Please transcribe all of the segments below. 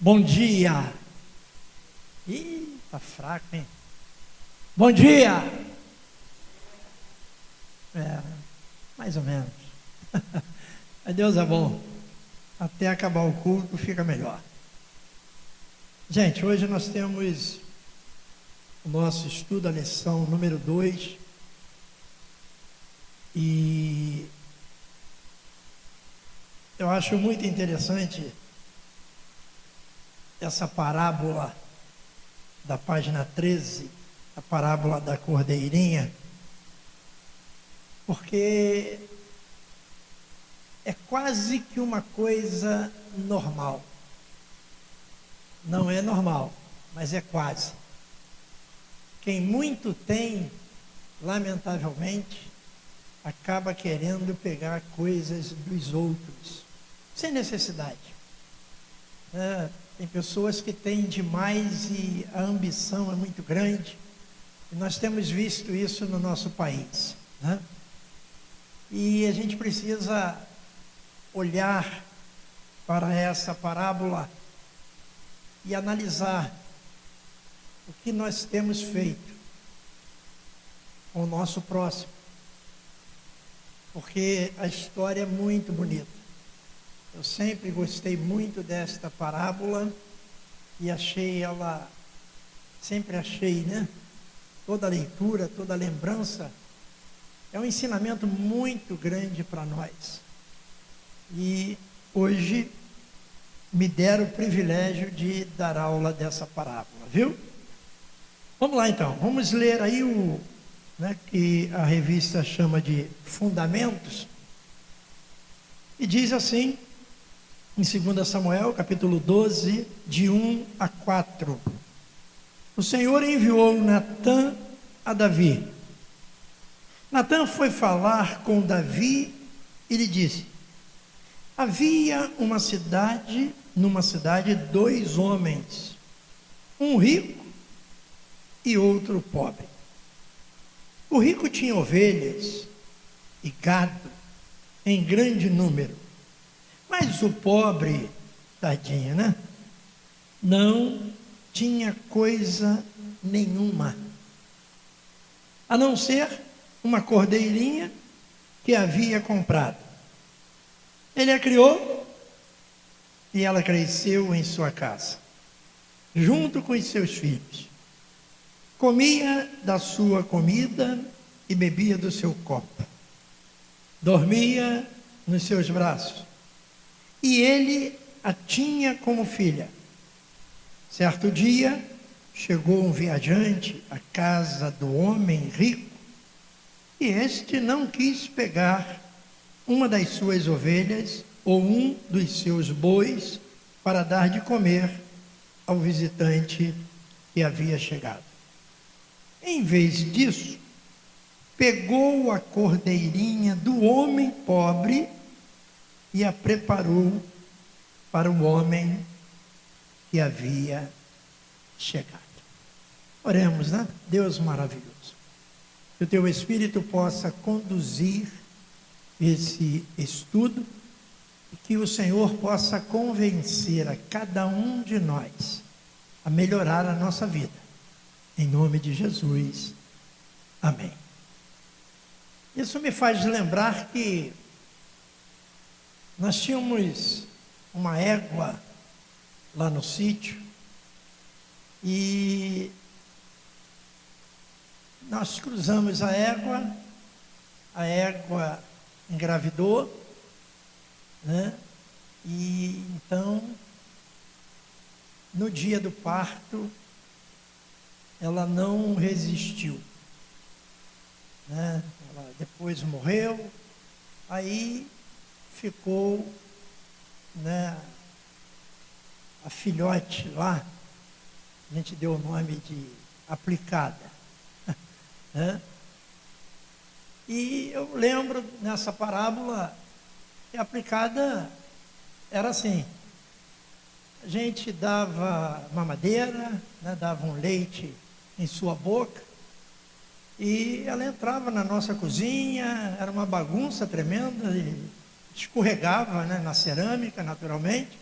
Bom dia. Ih, tá fraco, hein? Bom dia. Mais ou menos. Mas Deus é bom. Até acabar o culto fica melhor. Gente, hoje nós temos o nosso estudo, a lição número 2. E eu acho muito interessante essa parábola da página 13, a parábola da cordeirinha, porque é quase que uma coisa normal. Não é normal, mas é quase. Quem muito tem, lamentavelmente, acaba querendo pegar coisas dos outros, sem necessidade. Tem pessoas que têm demais e a ambição é muito grande. E nós temos visto isso no nosso país, né? E a gente precisa olhar para essa parábola e analisar o que nós temos feito com o nosso próximo. Porque a história é muito bonita. Eu sempre gostei muito desta parábola e sempre achei, né? Toda leitura, toda lembrança é um ensinamento muito grande para nós. E hoje me deram o privilégio de dar aula dessa parábola, viu? Vamos lá então, vamos ler aí que a revista chama de Fundamentos. E diz assim, em 2 Samuel, capítulo 12, de 1 a 4. O Senhor enviou Natã a Davi. Natã foi falar com Davi e lhe disse: havia numa cidade 2 homens, um rico e outro pobre. O rico tinha ovelhas e gado em grande número, mas o pobre, tadinho, né? Não tinha coisa nenhuma, a não ser uma cordeirinha que havia comprado. Ele a criou e ela cresceu em sua casa, junto com os seus filhos. Comia da sua comida e bebia do seu copo. Dormia nos seus braços. E ele a tinha como filha. Certo dia, chegou um viajante à casa do homem rico, e este não quis pegar uma das suas ovelhas ou um dos seus bois para dar de comer ao visitante que havia chegado. Em vez disso, pegou a cordeirinha do homem pobre e a preparou para o homem que havia chegado. Oremos, né? Deus maravilhoso, que o teu Espírito possa conduzir esse estudo e que o Senhor possa convencer a cada um de nós a melhorar a nossa vida. Em nome de Jesus. Amém. Isso me faz lembrar que nós tínhamos uma égua lá no sítio e nós cruzamos a égua engravidou, né? E então, no dia do parto, ela não resistiu, né? Ela depois morreu, aí ficou, né, a filhote lá, a gente deu o nome de Aplicada, né? E eu lembro nessa parábola que a Aplicada era assim: a gente dava mamadeira, né, dava um leite em sua boca, e ela entrava na nossa cozinha, era uma bagunça tremenda, e escorregava, né, na cerâmica, naturalmente,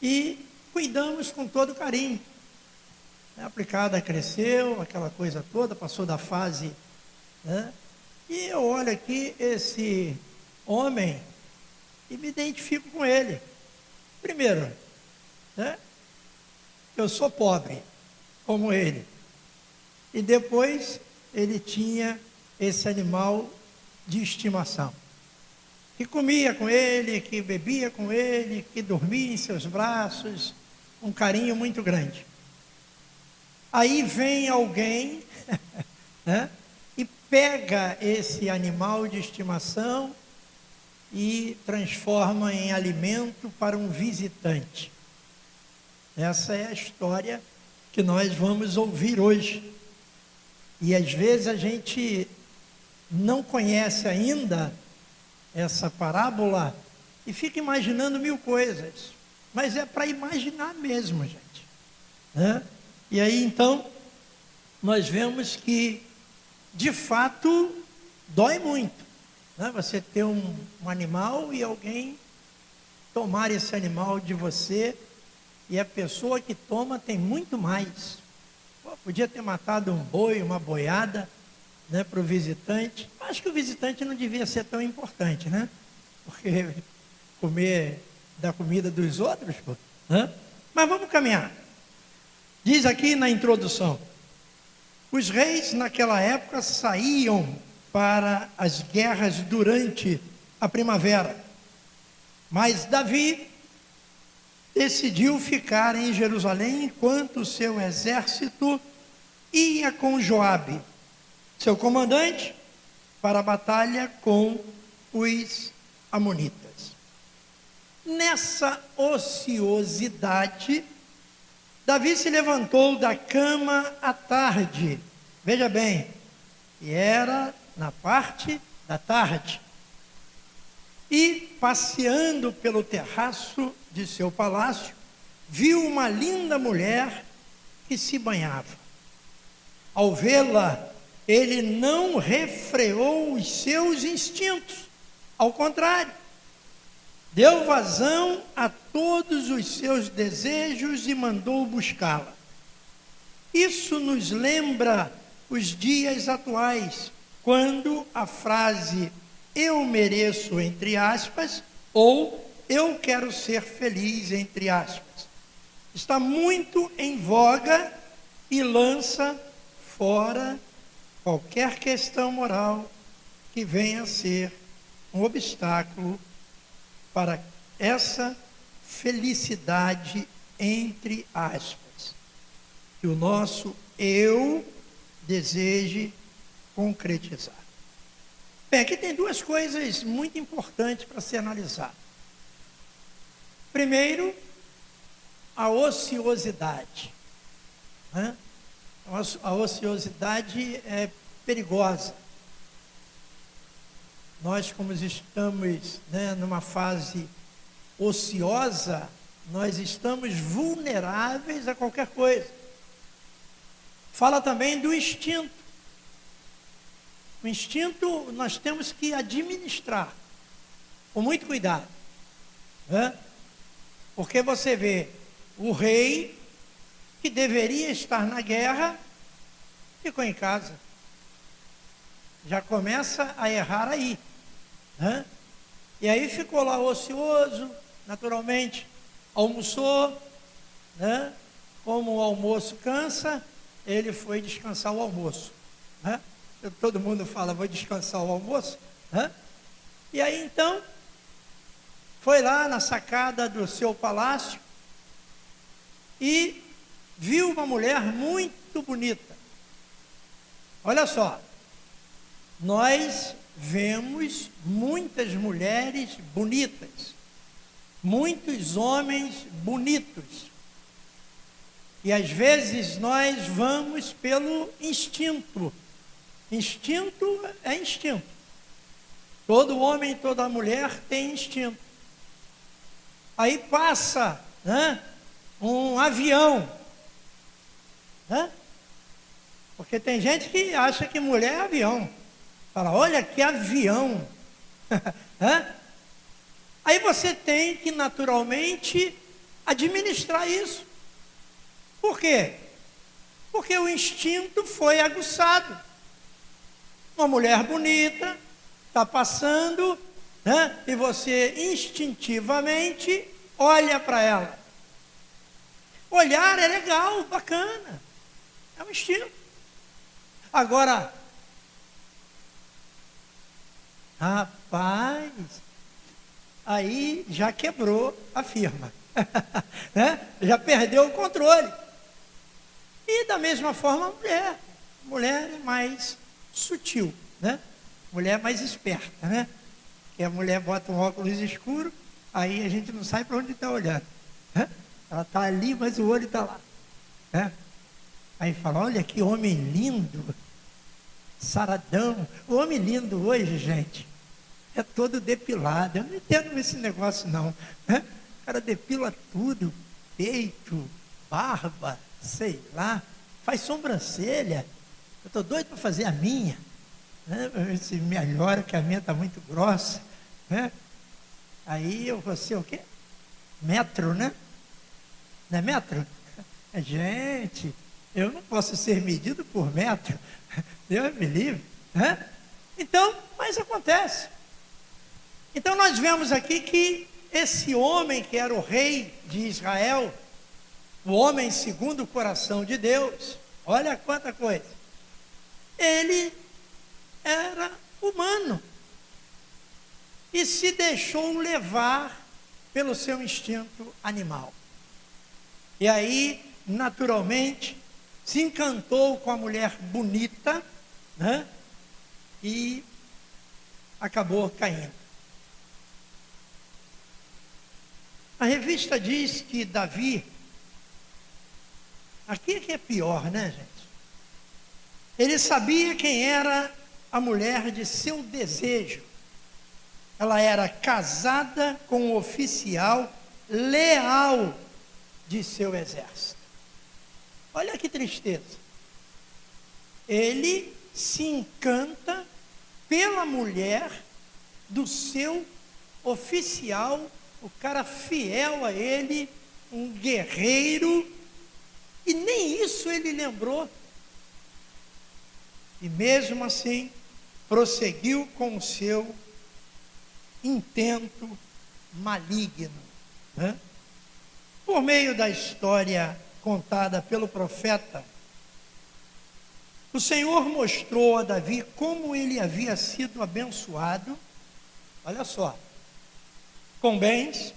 e cuidamos com todo carinho. A aplicada cresceu, aquela coisa toda, passou da fase, né? E eu olho aqui esse homem e me identifico com ele. Primeiro, né? Eu sou pobre, como ele. E depois ele tinha esse animal de estimação, que comia com ele, que bebia com ele, que dormia em seus braços, um carinho muito grande. Aí vem alguém né, e pega esse animal de estimação e transforma em alimento para um visitante. Essa é a história que nós vamos ouvir hoje. E às vezes a gente não conhece ainda essa parábola e fica imaginando mil coisas. Mas é para imaginar mesmo, gente. Né? E aí então, nós vemos que, de fato, dói muito. Né? Você ter um animal e alguém tomar esse animal de você, e a pessoa que toma tem muito mais. Pô, podia ter matado um boi, uma boiada, né, para o visitante. Acho que o visitante não devia ser tão importante, né? Porque comer da comida dos outros, pô, né? Mas vamos caminhar. Diz aqui na introdução: os reis naquela época saíam para as guerras durante a primavera, mas Davi decidiu ficar em Jerusalém enquanto o seu exército ia com Joabe, seu comandante, para a batalha com os amonitas. Nessa ociosidade, Davi se levantou da cama à tarde. Veja bem, e era na parte da tarde. E, passeando pelo terraço de seu palácio, viu uma linda mulher que se banhava. Ao vê-la, ele não refreou os seus instintos. Ao contrário, deu vazão a todos os seus desejos e mandou buscá-la. Isso nos lembra os dias atuais, quando a frase "eu mereço", entre aspas, ou "eu quero ser feliz", entre aspas, está muito em voga e lança fora qualquer questão moral que venha a ser um obstáculo para essa felicidade, entre aspas, que o nosso eu deseje concretizar. Bem, aqui tem duas coisas muito importantes para ser analisado. Primeiro, a ociosidade. Né? A ociosidade é perigosa. Nós, como estamos, né, numa fase ociosa, nós estamos vulneráveis a qualquer coisa. Fala também do instinto. O instinto nós temos que administrar com muito cuidado, né? Porque você vê o rei, que deveria estar na guerra, ficou em casa. Já começa a errar aí, né? E aí ficou lá ocioso, naturalmente, almoçou, né? Como o almoço cansa, ele foi descansar o almoço, né? Todo mundo fala, vou descansar o almoço, né? E aí então, foi lá na sacada do seu palácio e viu uma mulher muito bonita. Olha só, nós vemos muitas mulheres bonitas, muitos homens bonitos, e às vezes nós vamos pelo instinto. Instinto é instinto. Todo homem, toda mulher tem instinto. Aí passa, né, um avião, né? Porque tem gente que acha que mulher é avião. Fala, olha que avião. Aí você tem que naturalmente administrar isso. Por quê? Porque o instinto foi aguçado. Uma mulher bonita está passando, né? E você instintivamente olha para ela. Olhar é legal, bacana. É um instinto. Agora, rapaz, aí já quebrou a firma. Né? Já perdeu o controle. E da mesma forma a mulher. A mulher é mais sutil, né? Mulher é mais esperta, né? Que a mulher bota um óculos escuro, aí a gente não sabe para onde está olhando. Né? Ela está ali, mas o olho está lá. Né? Aí fala, olha que homem lindo, saradão. O homem lindo hoje, gente, é todo depilado. Eu não entendo esse negócio não. Né? O cara depila tudo, peito, barba, sei lá, faz sobrancelha. Eu estou doido para fazer a minha, né? Para ver se melhora, que a minha está muito grossa. Né? Aí eu vou ser o quê? Metro, né? Não é metro? Gente, eu não posso ser medido por metro. Deus me livre. Né? Então, mas acontece. Então nós vemos aqui que esse homem que era o rei de Israel, o homem segundo o coração de Deus, olha quanta coisa. Ele era humano e se deixou levar pelo seu instinto animal. E aí, naturalmente, se encantou com a mulher bonita, né? E acabou caindo. A revista diz que Davi, aqui é que é pior, né, gente? Ele sabia quem era a mulher de seu desejo. Ela era casada com um oficial leal de seu exército. Olha que tristeza. Ele se encanta pela mulher do seu oficial, o cara fiel a ele, um guerreiro, e nem isso ele lembrou. E mesmo assim, prosseguiu com o seu intento maligno. Né? Por meio da história contada pelo profeta, o Senhor mostrou a Davi como ele havia sido abençoado, olha só, com bens,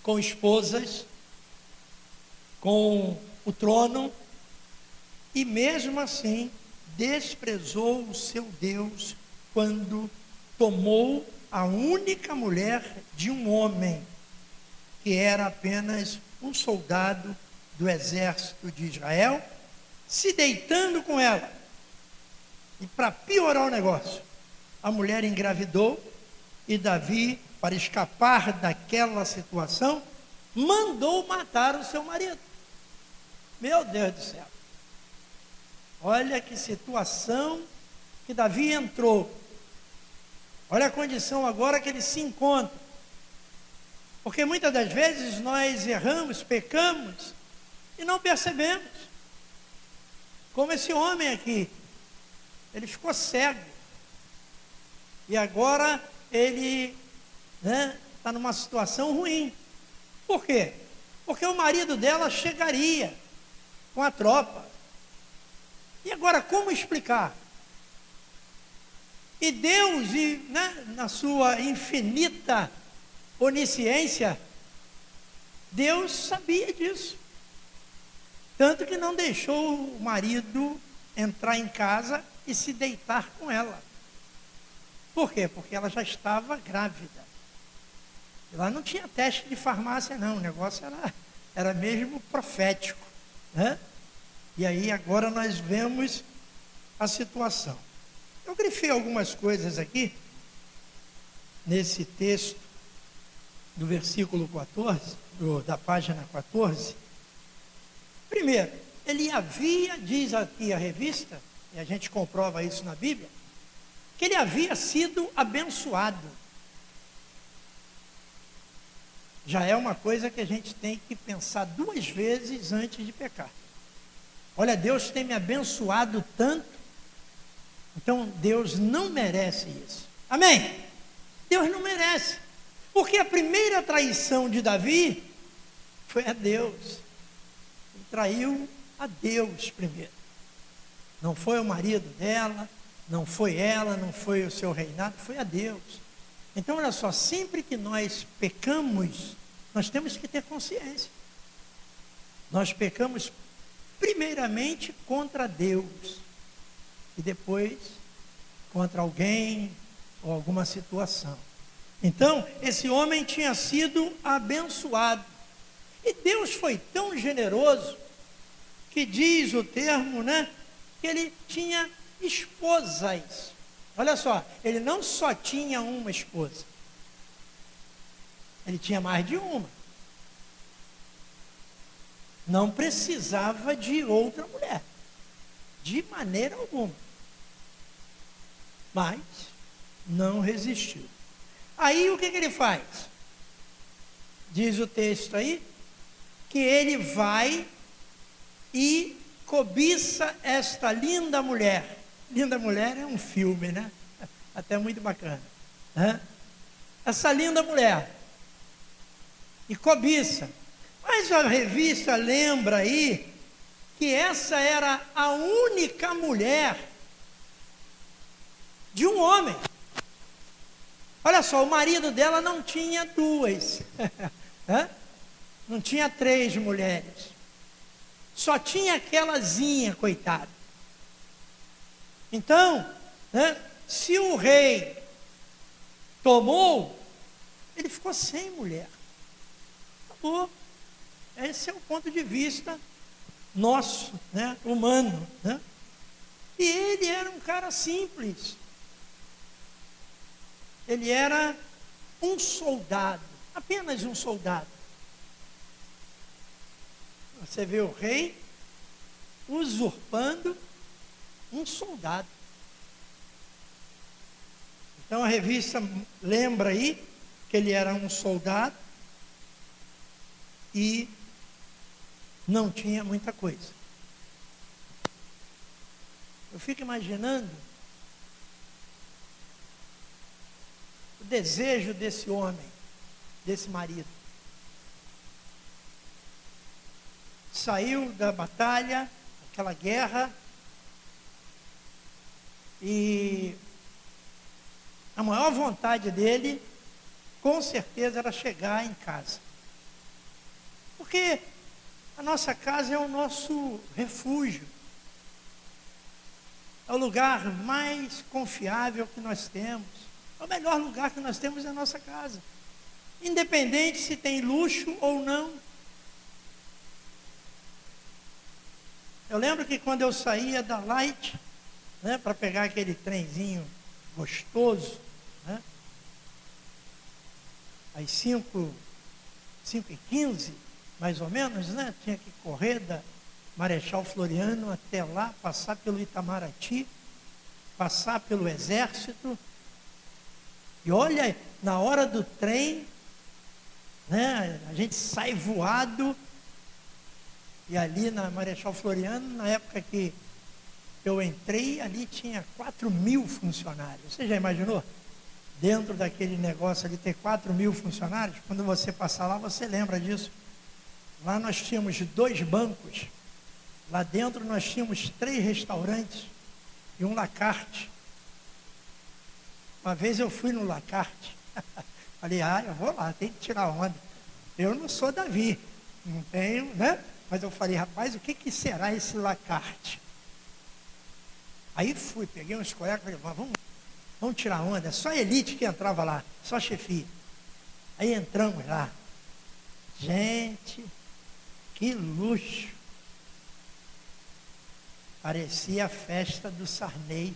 com esposas, com o trono, e mesmo assim desprezou o seu Deus quando tomou a única mulher de um homem, que era apenas um soldado do exército de Israel, se deitando com ela. E para piorar o negócio, a mulher engravidou e Davi, para escapar daquela situação, mandou matar o seu marido. Meu Deus do céu. Olha que situação que Davi entrou. Olha a condição agora que ele se encontra. Porque muitas das vezes nós erramos, pecamos e não percebemos. Como esse homem aqui, ele ficou cego. E agora ele está numa situação ruim. Por quê? Porque o marido dela chegaria com a tropa. E agora, como explicar? E Deus, na sua infinita onisciência, Deus sabia disso. Tanto que não deixou o marido entrar em casa e se deitar com ela. Por quê? Porque ela já estava grávida. Lá não tinha teste de farmácia não, o negócio era mesmo profético. Né? E aí agora nós vemos a situação. Eu grifei algumas coisas aqui, nesse texto, do versículo 14, da página 14. Primeiro, ele havia, diz aqui a revista, e a gente comprova isso na Bíblia, que ele havia sido abençoado. já é uma coisa que a gente tem que pensar 2 vezes antes de pecar. Olha, Deus tem me abençoado tanto, então Deus não merece isso. Amém? Deus não merece. Porque a primeira traição de Davi foi a Deus. Ele traiu a Deus primeiro. Não foi o marido dela, não foi ela, não foi o seu reinado, foi a Deus. Então, olha só, sempre que nós pecamos, nós temos que ter consciência. Nós pecamos primeiramente contra Deus e depois contra alguém ou alguma situação. Então, esse homem tinha sido abençoado. E Deus foi tão generoso que diz o termo, né, que ele tinha esposas. Olha só, ele não só tinha uma esposa, ele tinha mais de uma. Não precisava de outra mulher, de maneira alguma. Mas não resistiu. Aí o que ele faz? Diz o texto aí, que ele vai e cobiça esta linda mulher. Linda Mulher é um filme, né? Até muito bacana. Essa linda mulher. E cobiça. Mas a revista lembra aí que essa era a única mulher de um homem. Olha só, o marido dela não tinha 2. Não tinha 3 mulheres. Só tinha aquelazinha, coitada. Então, se o rei tomou, ele ficou sem mulher. Acabou. Esse é o ponto de vista nosso, humano. E ele era um cara simples. Ele era um soldado, apenas um soldado. Você vê o rei usurpando um soldado. Então a revista lembra aí que ele era um soldado e não tinha muita coisa. Eu fico imaginando o desejo desse homem, desse marido. Saiu da batalha, aquela guerra, e a maior vontade dele, com certeza, era chegar em casa. Porque a nossa casa é o nosso refúgio. É o lugar mais confiável que nós temos. O melhor lugar que nós temos é a nossa casa. Independente se tem luxo ou não. Eu lembro que quando eu saía da Light, para pegar aquele trenzinho gostoso, às 5h15, mais ou menos, tinha que correr da Marechal Floriano até lá, passar pelo Itamaraty, passar pelo Exército. E olha, na hora do trem, a gente sai voado. E ali na Marechal Floriano, na época que eu entrei, ali tinha 4.000 funcionários. Você já imaginou? Dentro daquele negócio ali ter 4.000 funcionários? Quando você passar lá, você lembra disso. Lá nós tínhamos 2 bancos. Lá dentro nós tínhamos 3 restaurantes e um lacarte. Uma vez eu fui no lacarte. Falei, eu vou lá, tem que tirar onda. Eu não sou Davi, não tenho, Mas eu falei, rapaz, o que será esse lacarte? Aí fui, peguei uns colegas e falei, vamos tirar onda. Só a elite que entrava lá, só chefia. Aí entramos lá. Gente, que luxo. Parecia a festa do Sarney.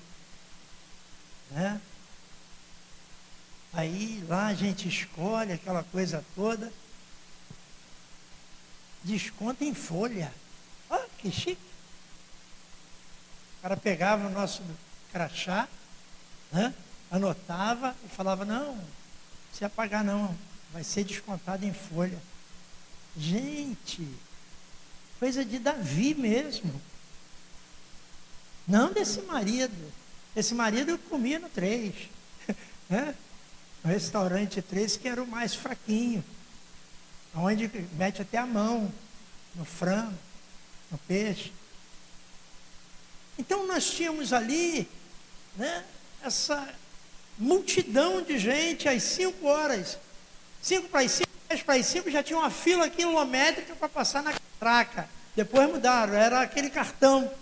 Aí lá a gente escolhe aquela coisa toda. Desconto em folha. Olha que chique. O cara pegava o nosso crachá, anotava e falava, não precisa pagar não. vai ser descontado em folha. Gente, coisa de Davi mesmo. Não desse marido. Esse marido comia no 3. Né? No restaurante 3, que era o mais fraquinho. Onde mete até a mão no frango, no peixe. Então nós tínhamos ali, né, essa multidão de gente às 5 horas. 5 para as 5, 10 para as 5, já tinha uma fila quilométrica para passar na catraca. Depois mudaram, era aquele cartão,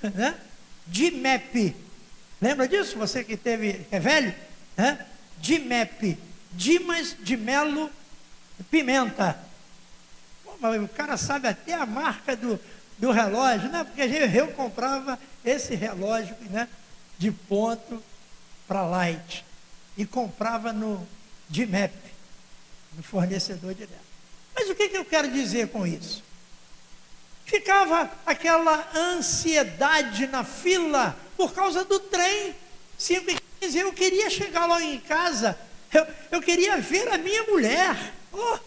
né? DMEP. Lembra disso? Você que é velho? Né? DMEP. Dimas de Melo Pimenta. Pô, mas o cara sabe até a marca do relógio, né? Porque eu comprava esse relógio, né, de ponto para light. E comprava no DMEP, no fornecedor direto. Mas o que eu quero dizer com isso? Ficava aquela ansiedade na fila por causa do trem. 5h15, eu queria chegar logo em casa. Eu queria ver a minha mulher. Oh!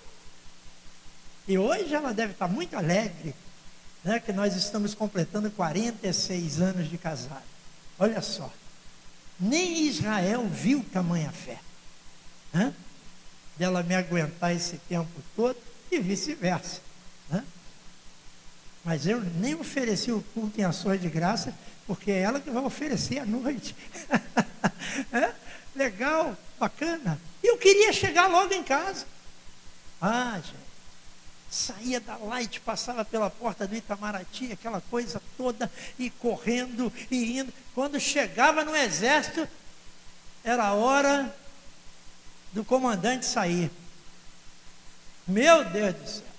E hoje ela deve estar muito alegre, né, que nós estamos completando 46 anos de casado. Olha só. Nem Israel viu tamanha fé, né, dela me aguentar esse tempo todo e vice-versa, né? Mas eu nem ofereci o culto em ações de graça, porque é ela que vai oferecer à noite. É? Legal, bacana. E eu queria chegar logo em casa. Ah, gente, saía da Light, passava pela porta do Itamaraty, aquela coisa toda, e correndo, e indo. Quando chegava no exército, era a hora do comandante sair. Meu Deus do céu.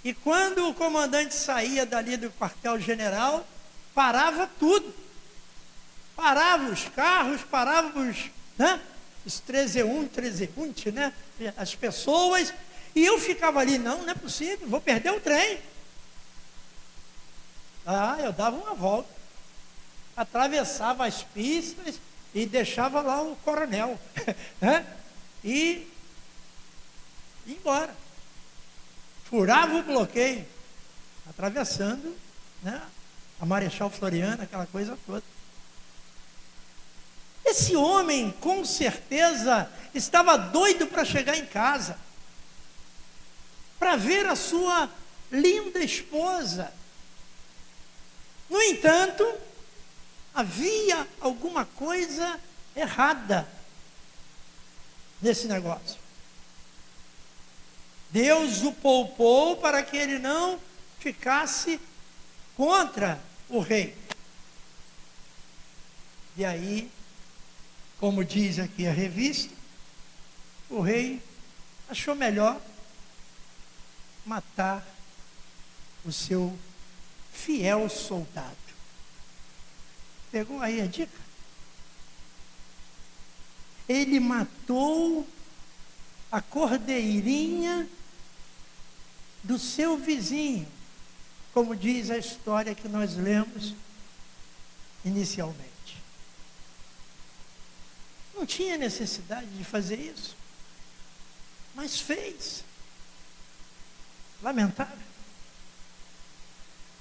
E quando o comandante saía dali do quartel-general, parava tudo. Parava os carros, parava os 13-1, 13-1, né? As pessoas. E eu ficava ali, não é possível, vou perder o trem. Ah, eu dava uma volta. Atravessava as pistas e deixava lá o coronel. Né? E ia embora. Furava o bloqueio, atravessando, né, a Marechal Floriano, aquela coisa toda. Esse homem, com certeza, estava doido para chegar em casa, para ver a sua linda esposa. No entanto, havia alguma coisa errada nesse negócio. Deus o poupou para que ele não ficasse contra o rei. E aí, como diz aqui a revista, o rei achou melhor matar o seu fiel soldado. Pegou aí a dica? Ele matou a cordeirinha do seu vizinho, como diz a história que nós lemos inicialmente. Não tinha necessidade de fazer isso, mas fez. Lamentável.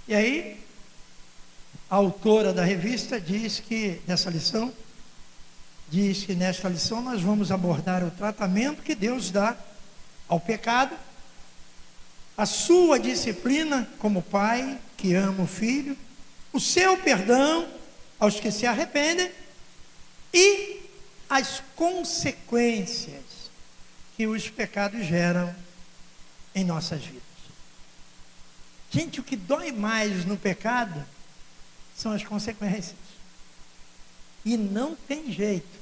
E aí, a autora da revista diz que, nessa lição, diz que nesta lição nós vamos abordar o tratamento que Deus dá ao pecado, a sua disciplina como pai que ama o filho, o seu perdão aos que se arrependem e as consequências que os pecados geram em nossas vidas. Gente, o que dói mais no pecado são as consequências. E não tem jeito.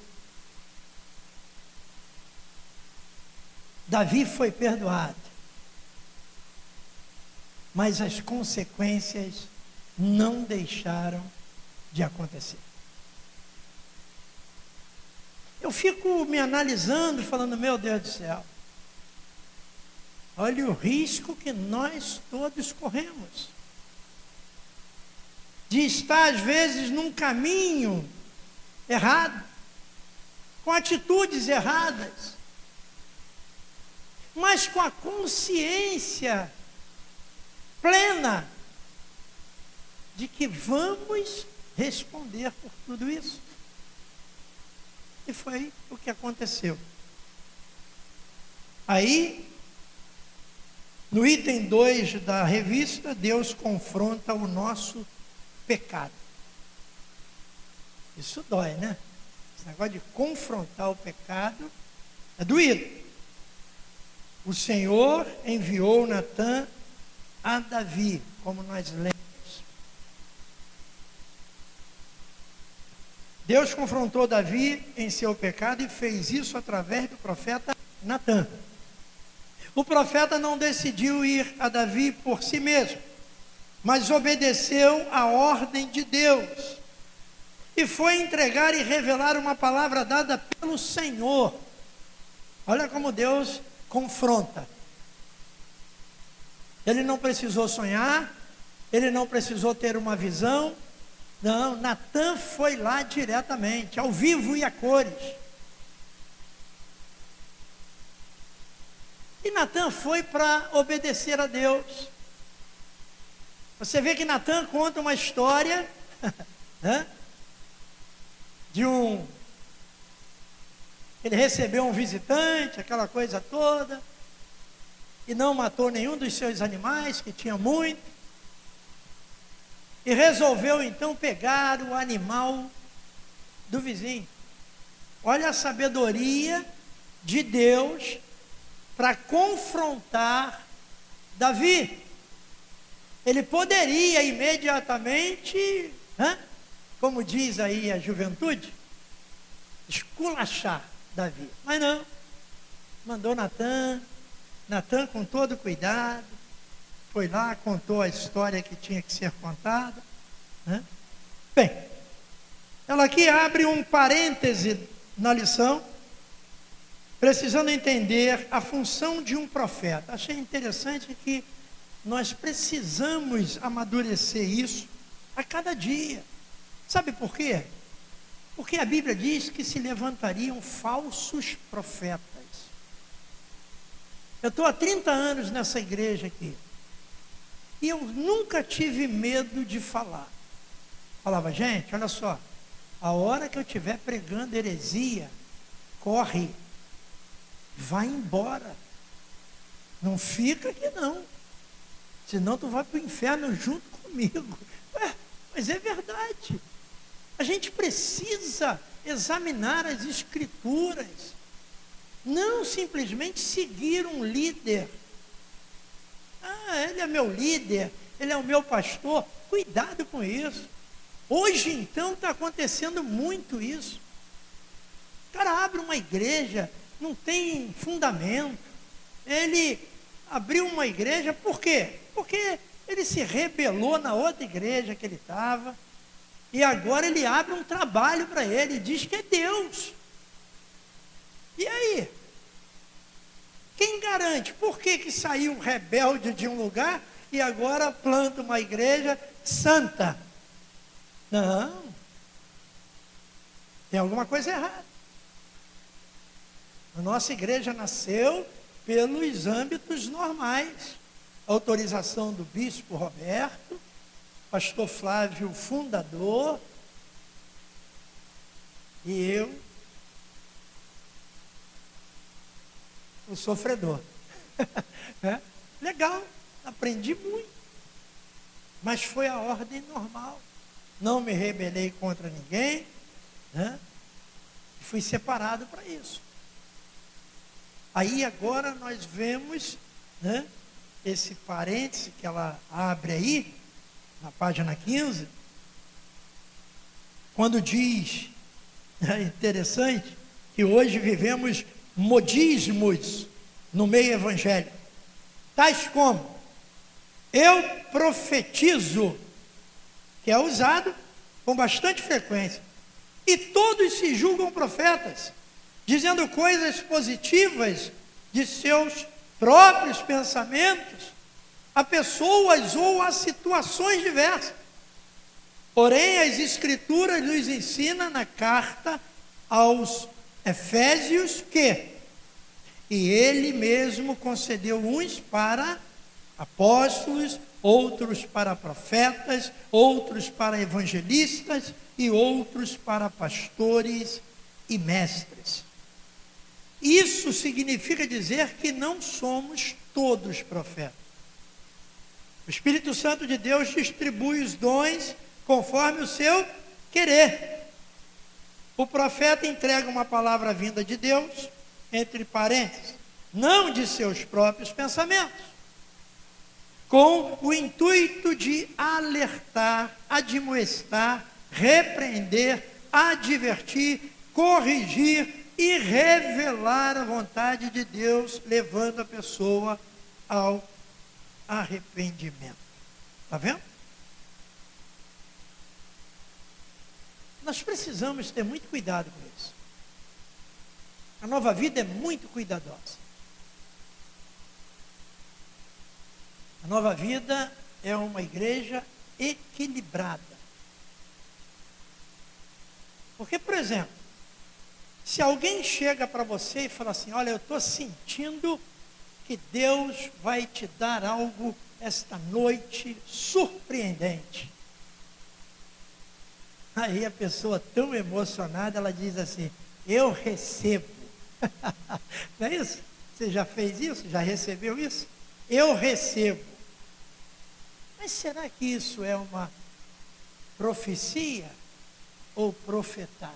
Davi foi perdoado, mas as consequências não deixaram de acontecer. Eu fico me analisando, falando, meu Deus do céu, olha o risco que nós todos corremos, de estar às vezes num caminho errado, com atitudes erradas, mas com a consciência plena de que vamos responder por tudo isso. E foi o que aconteceu. Aí, no item 2 da revista, Deus confronta o nosso pecado. Isso dói, né? Esse negócio de confrontar o pecado é doído. O Senhor enviou Natã a Davi, como nós lemos. Deus confrontou Davi em seu pecado e fez isso através do profeta Natã. O profeta não decidiu ir a Davi por si mesmo, mas obedeceu a ordem de Deus e foi entregar e revelar uma palavra dada pelo Senhor. Olha como Deus confronta. Ele não precisou sonhar, ele não precisou ter uma visão. Não, Natã foi lá diretamente, ao vivo e a cores. E Natã foi para obedecer a Deus. Você vê que Natã conta uma história né, de ele recebeu um visitante, aquela coisa toda, e não matou nenhum dos seus animais, que tinha muito, e resolveu então pegar o animal do vizinho. Olha a sabedoria de Deus para confrontar Davi. Ele poderia imediatamente, como diz aí a juventude, esculachar Davi. Mas não, mandou Natã com todo cuidado, foi lá, contou a história que tinha que ser contada. Bem, ela aqui abre um parêntese na lição, precisando entender a função de um profeta. Achei interessante que nós precisamos amadurecer isso a cada dia. Sabe por quê? Porque a Bíblia diz que se levantariam falsos profetas. Eu estou há 30 anos nessa igreja aqui. E eu nunca tive medo de falar. Falava, gente, olha só, a hora que eu estiver pregando heresia, corre, vai embora. Não fica aqui não. Senão tu vai para o inferno junto comigo. Mas é verdade. A gente precisa examinar as escrituras. Não simplesmente seguir um líder. Ele é meu líder, ele é o meu pastor. Cuidado com isso. Hoje então está acontecendo muito isso. O cara abre uma igreja, não tem fundamento. Ele abriu uma igreja, por quê? Porque ele se rebelou na outra igreja que ele estava. E agora ele abre um trabalho para ele e diz que é Deus. E aí? Quem garante? Por que saiu um rebelde de um lugar e agora planta uma igreja santa? Não. Tem alguma coisa errada. A nossa igreja nasceu pelos âmbitos normais. Autorização do bispo Roberto, pastor Flávio, fundador, e eu, o sofredor. Legal, aprendi muito, mas foi a ordem normal. Não me rebelei contra ninguém, fui separado para isso. Aí agora nós vemos esse parêntese que ela abre aí, na página 15, quando diz, é interessante, que hoje vivemos modismos no meio evangélico, tais como, eu profetizo, que é usado com bastante frequência, e todos se julgam profetas, dizendo coisas positivas de seus próprios pensamentos, a pessoas ou a situações diversas. Porém, as Escrituras nos ensinam na carta aos Efésios que E ele mesmo concedeu uns para apóstolos, outros para profetas, outros para evangelistas e outros para pastores e mestres. Isso significa dizer que não somos todos profetas. O Espírito Santo de Deus distribui os dons conforme o seu querer. O profeta entrega uma palavra vinda de Deus, entre parênteses, não de seus próprios pensamentos, com o intuito de alertar, admoestar, repreender, advertir, corrigir e revelar a vontade de Deus, levando a pessoa ao arrependimento. Está vendo? Nós precisamos ter muito cuidado com isso. A Nova Vida é muito cuidadosa. A Nova Vida é uma igreja equilibrada. Porque, por exemplo, se alguém chega para você e fala assim, olha, eu estou sentindo que Deus vai te dar algo esta noite surpreendente. Aí a pessoa tão emocionada, ela diz assim, eu recebo. Não é isso? Você já fez isso? Já recebeu isso? Eu recebo. Mas será que isso é uma profecia ou profetada?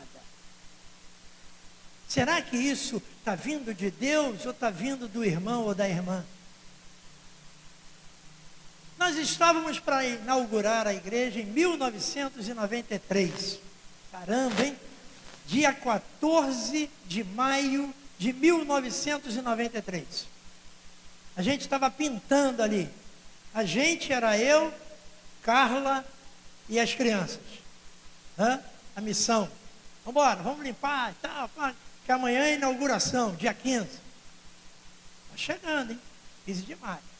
Será que isso está vindo de Deus ou está vindo do irmão ou da irmã? Nós estávamos para inaugurar a igreja em 1993. Caramba, hein? Dia 14 de maio de 1993. A gente estava pintando ali. A gente era eu, Carla e as crianças. A missão. Vamos embora, vamos limpar e tal, que amanhã é a inauguração, dia 15. Está chegando, hein? 15 de maio.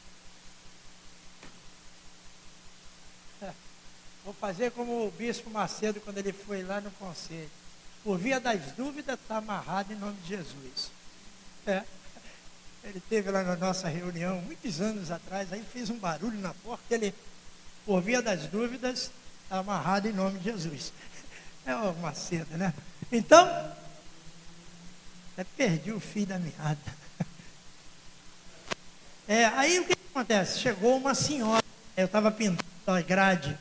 Vou fazer como o bispo Macedo quando ele foi lá no conselho. Por via das dúvidas, está amarrado em nome de Jesus. Ele esteve lá na nossa reunião, muitos anos atrás, aí fez um barulho na porta, ele, por via das dúvidas, está amarrado em nome de Jesus. É o Macedo, né? Então, até perdi o fio da meada. Aí o que acontece? Chegou uma senhora, eu estava pintando a grade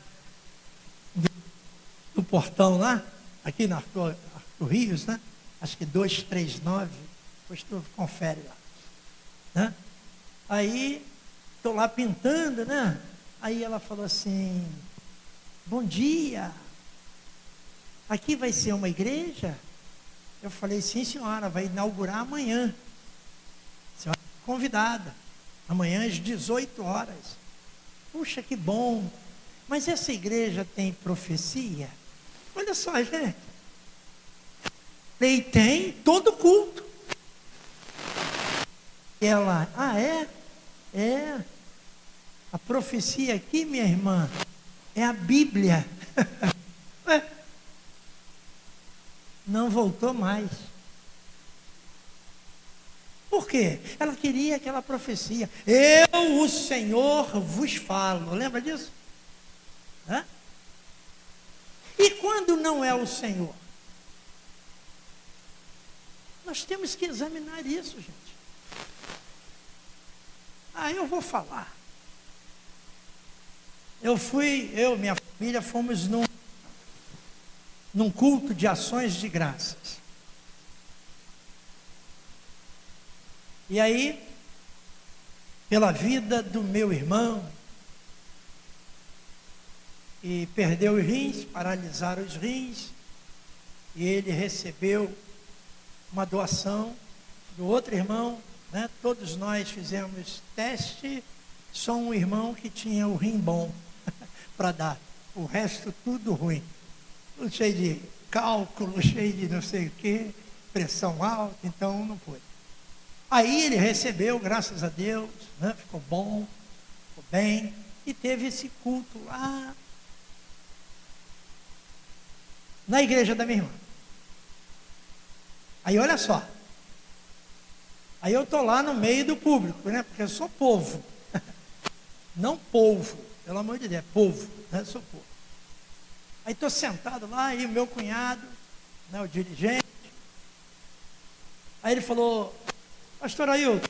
do portão lá, aqui na Arthur Rios, né? Acho que 239, depois tu confere lá. Né? Aí, estou lá pintando, né? Aí ela falou assim, bom dia, aqui vai ser uma igreja? Eu falei, sim senhora, vai inaugurar amanhã. A senhora é convidada, amanhã às 18 horas. Puxa, que bom. Mas essa igreja tem profecia? Olha só, gente. E tem todo culto. E ela, é? É. A profecia aqui, minha irmã, é a Bíblia. Não voltou mais. Por quê? Ela queria aquela profecia. Eu, o Senhor, vos falo. Lembra disso? E quando não é o Senhor? Nós temos que examinar isso, gente. Eu vou falar. Eu, minha família, fomos num culto de ações de graças. E aí, pela vida do meu irmão, e perdeu os rins, paralisaram os rins, e ele recebeu uma doação do outro irmão, né? Todos nós fizemos teste, só um irmão que tinha o rim bom para dar, o resto tudo ruim, tudo cheio de cálculo, cheio de não sei o que, pressão alta, então não foi. Aí ele recebeu, graças a Deus, né? Ficou bom, ficou bem, e teve esse culto lá na igreja da minha irmã. Aí olha só, Aí eu estou lá no meio do público, né? Porque eu sou povo. Não polvo, pelo amor de Deus, é povo, né? Eu sou povo. Aí estou sentado lá, e o meu cunhado, né, o dirigente. Aí ele falou, pastor Ailton,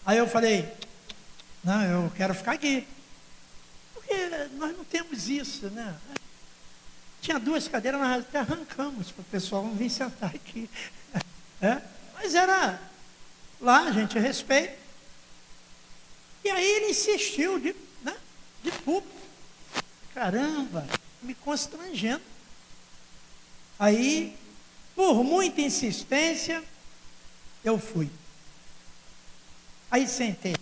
aí eu falei, não, eu quero ficar aqui. Porque nós não temos isso, né? Tinha 2 cadeiras, nós até arrancamos para o pessoal vir sentar aqui. Mas era lá, a gente respeita. E aí ele insistiu de público. Caramba, me constrangendo. Aí, por muita insistência, eu fui. Aí sentei.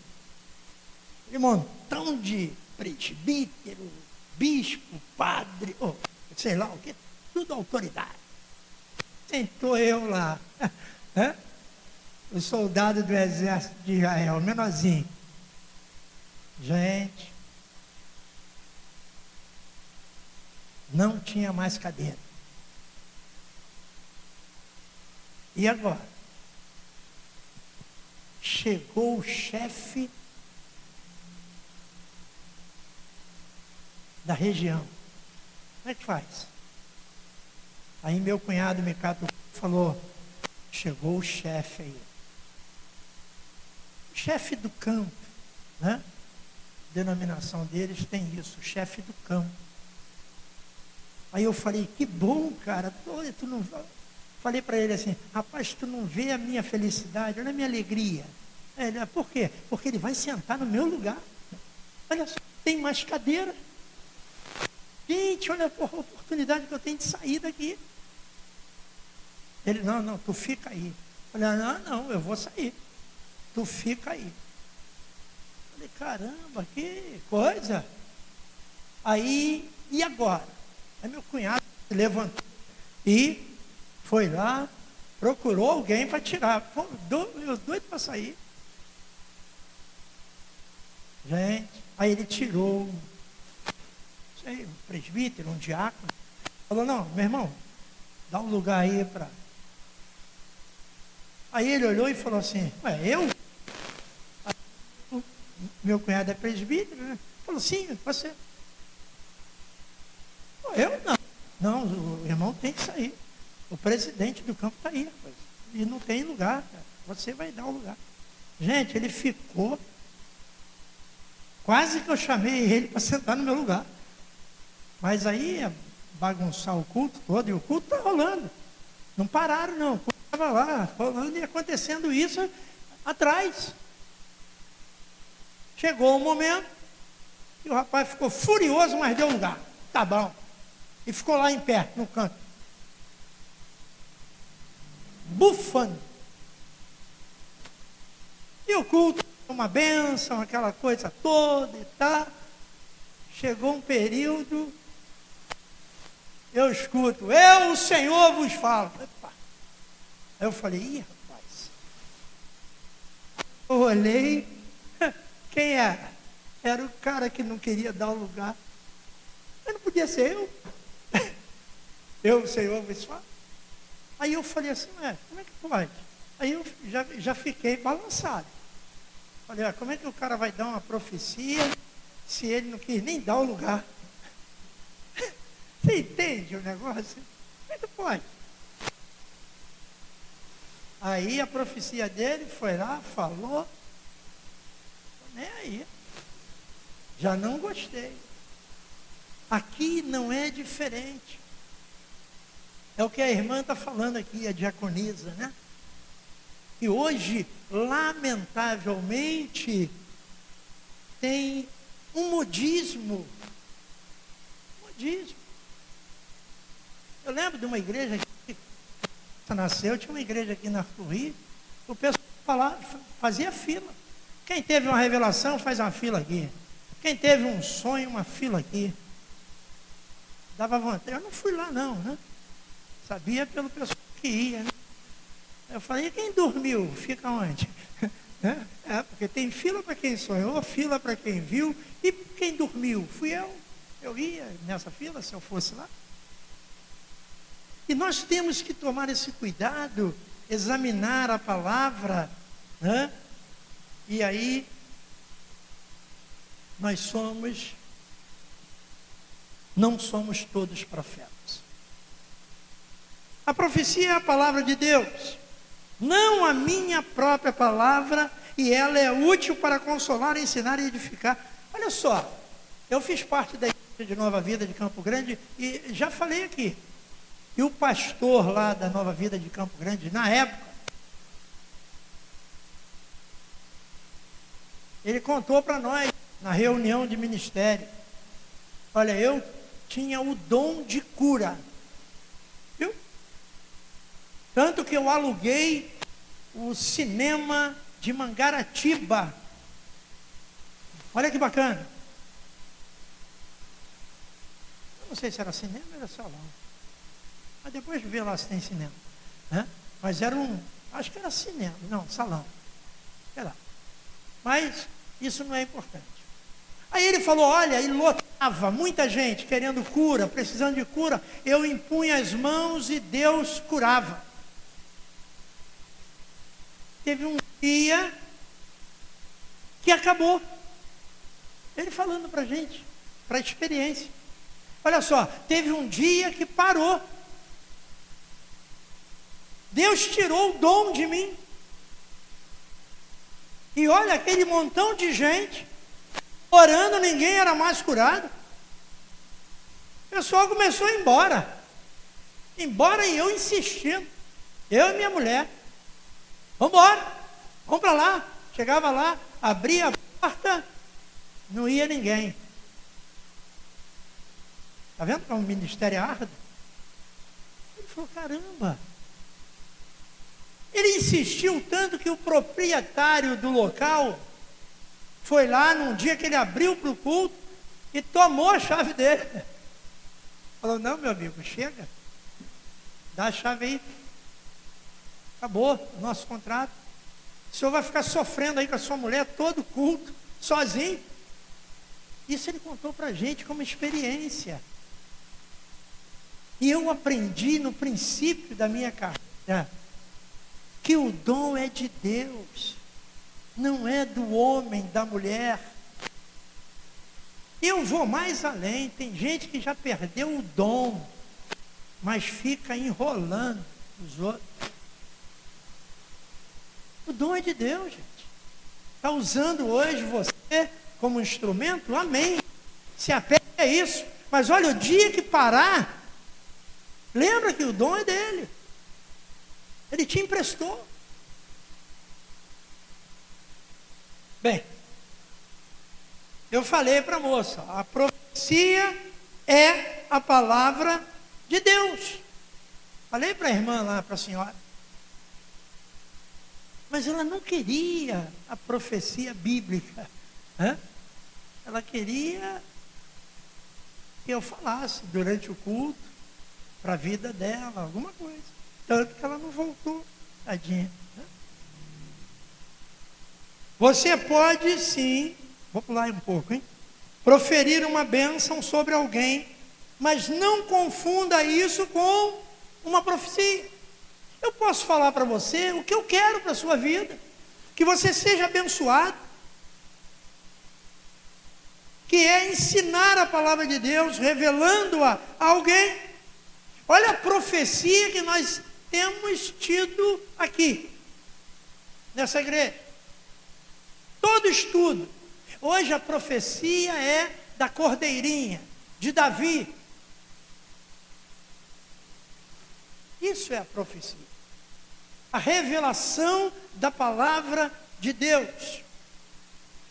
Um montão de presbítero, bispo, padre, sei lá o que, tudo autoridade. Sentou eu lá, o soldado do exército de Israel, menorzinho. Gente, não tinha mais cadeira. E agora? Chegou o chefe da região. Como é que faz? Aí meu cunhado me falou, chegou o chefe aí. O chefe do campo, né? A denominação deles tem isso, o chefe do campo. Aí eu falei, que bom, cara, tu não... Falei para ele assim, rapaz, tu não vê a minha felicidade, olha a minha alegria. Ele, por quê? Porque ele vai sentar no meu lugar. Olha só, tem mais cadeira. Gente, olha a oportunidade que eu tenho de sair daqui. Ele, não, tu fica aí. Eu falei, não, eu vou sair. Tu fica aí. Eu falei, caramba, que coisa. Aí, e agora? Aí meu cunhado se levantou e foi lá, procurou alguém para tirar. Pô, eu doido para sair. Gente, aí ele tirou um presbítero, um diácono. Falou, não, meu irmão, dá um lugar aí para... Aí ele olhou e falou assim, eu? Meu cunhado é presbítero, né? Falou, sim, você. Eu não. Não, o irmão tem que sair. O presidente do campo está aí, rapaz. E não tem lugar, cara. Você vai dar o lugar. Gente, ele ficou. Quase que eu chamei ele para sentar no meu lugar. Mas aí ia bagunçar o culto todo, e o culto está rolando. Não pararam, não. O culto estava lá, rolando e acontecendo isso atrás. Chegou o momento e o rapaz ficou furioso, mas deu lugar. Tá bom. E ficou lá em pé, no canto. Bufando. E o culto, uma bênção, aquela coisa toda e tal. Chegou um período, eu escuto, eu, o Senhor, vos falo. Epa. Aí eu falei, ih, rapaz. Eu olhei, quem era? Era o cara que não queria dar o lugar. Mas não podia ser eu. Eu, o Senhor, vos falo. Aí eu falei assim, como é que pode? Aí eu já fiquei balançado. Falei, como é que o cara vai dar uma profecia se ele não quis nem dar o lugar? Você entende o negócio? Como é que pode? Aí a profecia dele foi lá, falou, nem aí. Já não gostei. Aqui não é diferente. É o que a irmã está falando aqui, a diaconisa, né? E hoje, lamentavelmente, tem um modismo. Modismo. Eu lembro de uma igreja que nasceu, tinha uma igreja aqui na Rio, o pessoal fazia fila. Quem teve uma revelação, faz uma fila aqui. Quem teve um sonho, uma fila aqui. Dava vontade. Eu não fui lá não, né? Sabia pelo pessoal que ia, né? Eu falei, e quem dormiu? Fica onde? Né? Porque tem fila para quem sonhou, fila para quem viu, e quem dormiu? Fui eu. Eu ia nessa fila se eu fosse lá. E nós temos que tomar esse cuidado, examinar a palavra, né? E aí, não somos todos profetas. A profecia é a palavra de Deus, não a minha própria palavra, e ela é útil para consolar, ensinar e edificar. Olha só, eu fiz parte da igreja de Nova Vida de Campo Grande, e já falei aqui, e o pastor lá da Nova Vida de Campo Grande, na época, ele contou para nós, na reunião de ministério, olha, eu tinha o dom de cura, viu? Tanto que eu aluguei o cinema de Mangaratiba. Olha que bacana. Eu não sei se era cinema ou era salão. Mas depois vê lá se tem cinema, né? Mas era acho que era cinema, não, salão. Sei lá. Mas isso não é importante. Aí ele falou, olha, e lotava, muita gente querendo cura, precisando de cura. Eu impunha as mãos e Deus curava. Teve um dia que acabou. Ele falando para a gente, para a experiência. Olha só, teve um dia que parou. Deus tirou o dom de mim. E olha, aquele montão de gente, orando, ninguém era mais curado. O pessoal começou a ir embora. Embora e eu insistindo. Eu e minha mulher. Vamos embora, vamos para lá. Chegava lá, abria a porta, não ia ninguém. Está vendo como o ministério é árduo? Ele falou, caramba. Ele insistiu tanto que o proprietário do local foi lá num dia que ele abriu para o culto e tomou a chave dele. Falou, não, meu amigo, chega. Dá a chave aí. Acabou o nosso contrato. O senhor vai ficar sofrendo aí com a sua mulher todo culto, sozinho. Isso ele contou para a gente como experiência. E eu aprendi no princípio da minha carreira que o dom é de Deus, não é do homem, da mulher. Eu vou mais além, tem gente que já perdeu o dom, mas fica enrolando os outros. O dom é de Deus, gente. Está usando hoje você como instrumento? Amém. Se apegue a isso. Mas olha, o dia que parar, lembra que o dom é dele. Ele te emprestou. Bem, eu falei para a moça, a profecia é a palavra de Deus. Falei para a irmã lá, para a senhora. Mas ela não queria a profecia bíblica. Né? Ela queria que eu falasse durante o culto, para a vida dela, alguma coisa. Tanto que ela não voltou, tadinha. Né? Você pode sim, vou pular um pouco, hein? Proferir uma bênção sobre alguém, mas não confunda isso com uma profecia. Eu posso falar para você o que eu quero para a sua vida, que você seja abençoado, que é ensinar a palavra de Deus, revelando-a a alguém. Olha a profecia que nós temos tido aqui, nessa igreja. Todo estudo. Hoje a profecia é da cordeirinha, de Davi. Isso é a profecia. A revelação da palavra de Deus.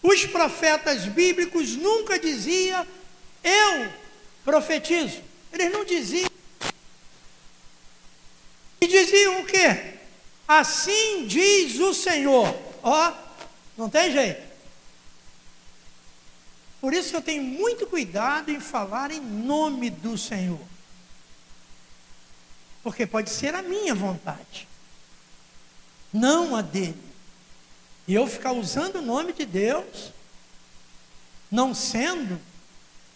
Os profetas bíblicos nunca diziam, eu profetizo. Eles não diziam. E diziam o quê? Assim diz o Senhor. Ó, não tem jeito. Por isso que eu tenho muito cuidado em falar em nome do Senhor. Porque pode ser a minha vontade, não a dele. E eu ficar usando o nome de Deus, não sendo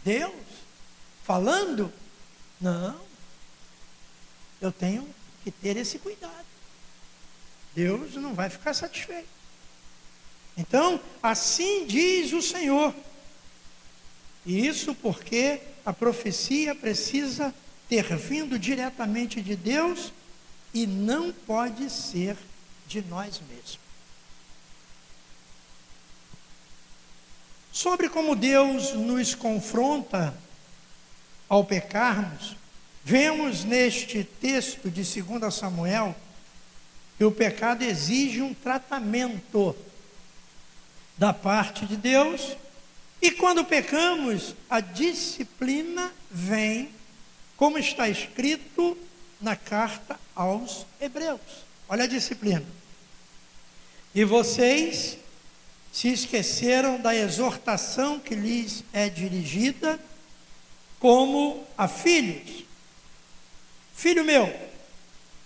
Deus, falando, não. Eu tenho que ter esse cuidado. Deus não vai ficar satisfeito. Então, assim diz o Senhor. E isso porque a profecia precisa ter vindo diretamente de Deus e não pode ser de nós mesmos. Sobre como Deus nos confronta ao pecarmos, vemos neste texto de 2 Samuel que o pecado exige um tratamento da parte de Deus, e quando pecamos, a disciplina vem, como está escrito na carta aos Hebreus. Olha a disciplina. E vocês se esqueceram da exortação que lhes é dirigida como a filhos. Filho meu,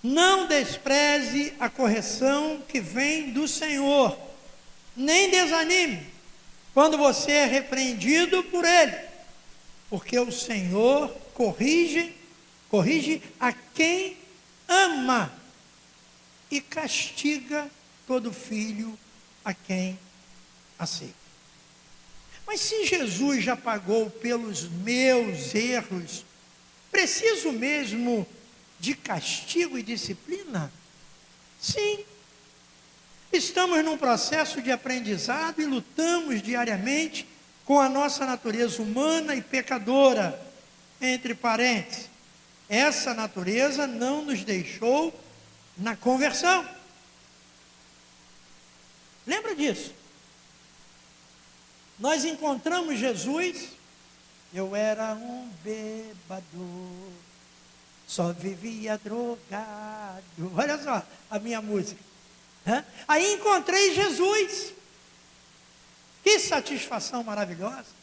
não despreze a correção que vem do Senhor, nem desanime quando você é repreendido por Ele, porque o Senhor corrige a quem ama e castiga todo filho a quem aceita. Mas se Jesus já pagou pelos meus erros, preciso mesmo de castigo e disciplina? Sim. Estamos num processo de aprendizado e lutamos diariamente com a nossa natureza humana e pecadora. Entre parênteses, essa natureza não nos deixou na conversão. Lembra disso? Nós encontramos Jesus, eu era um bêbado, só vivia drogado. Olha só a minha música. Aí encontrei Jesus. Que satisfação maravilhosa.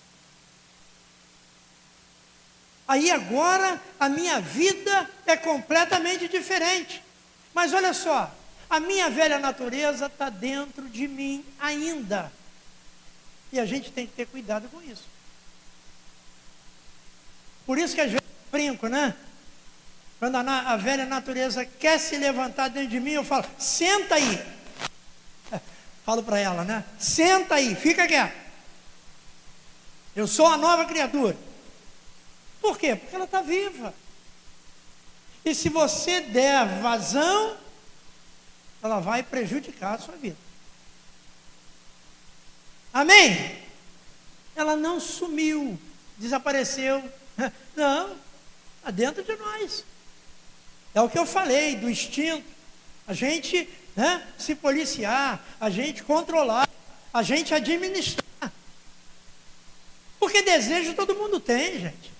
Aí agora a minha vida é completamente diferente. Mas olha só, a minha velha natureza está dentro de mim ainda. E a gente tem que ter cuidado com isso. Por isso que às vezes eu brinco, né? Quando a velha natureza quer se levantar dentro de mim, eu falo, senta aí. Falo para ela, né? Senta aí, fica quieto. Eu sou a nova criatura. Por quê? Porque ela está viva. E se você der vazão, ela vai prejudicar a sua vida. Amém? Ela não sumiu, desapareceu. Não, está dentro de nós. É o que eu falei do instinto. A gente, se policiar, a gente controlar, a gente administrar. Porque desejo todo mundo tem, gente.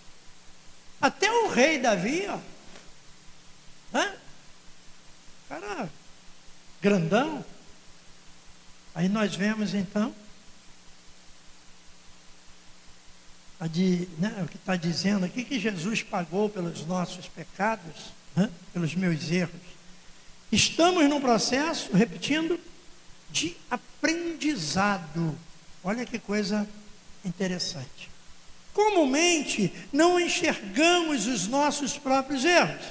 Até o rei Davi, ó. Cara grandão. Aí nós vemos então o que está dizendo aqui, que Jesus pagou pelos nossos pecados, pelos meus erros. Estamos num processo, repetindo, de aprendizado. Olha que coisa interessante. Comumente não enxergamos os nossos próprios erros.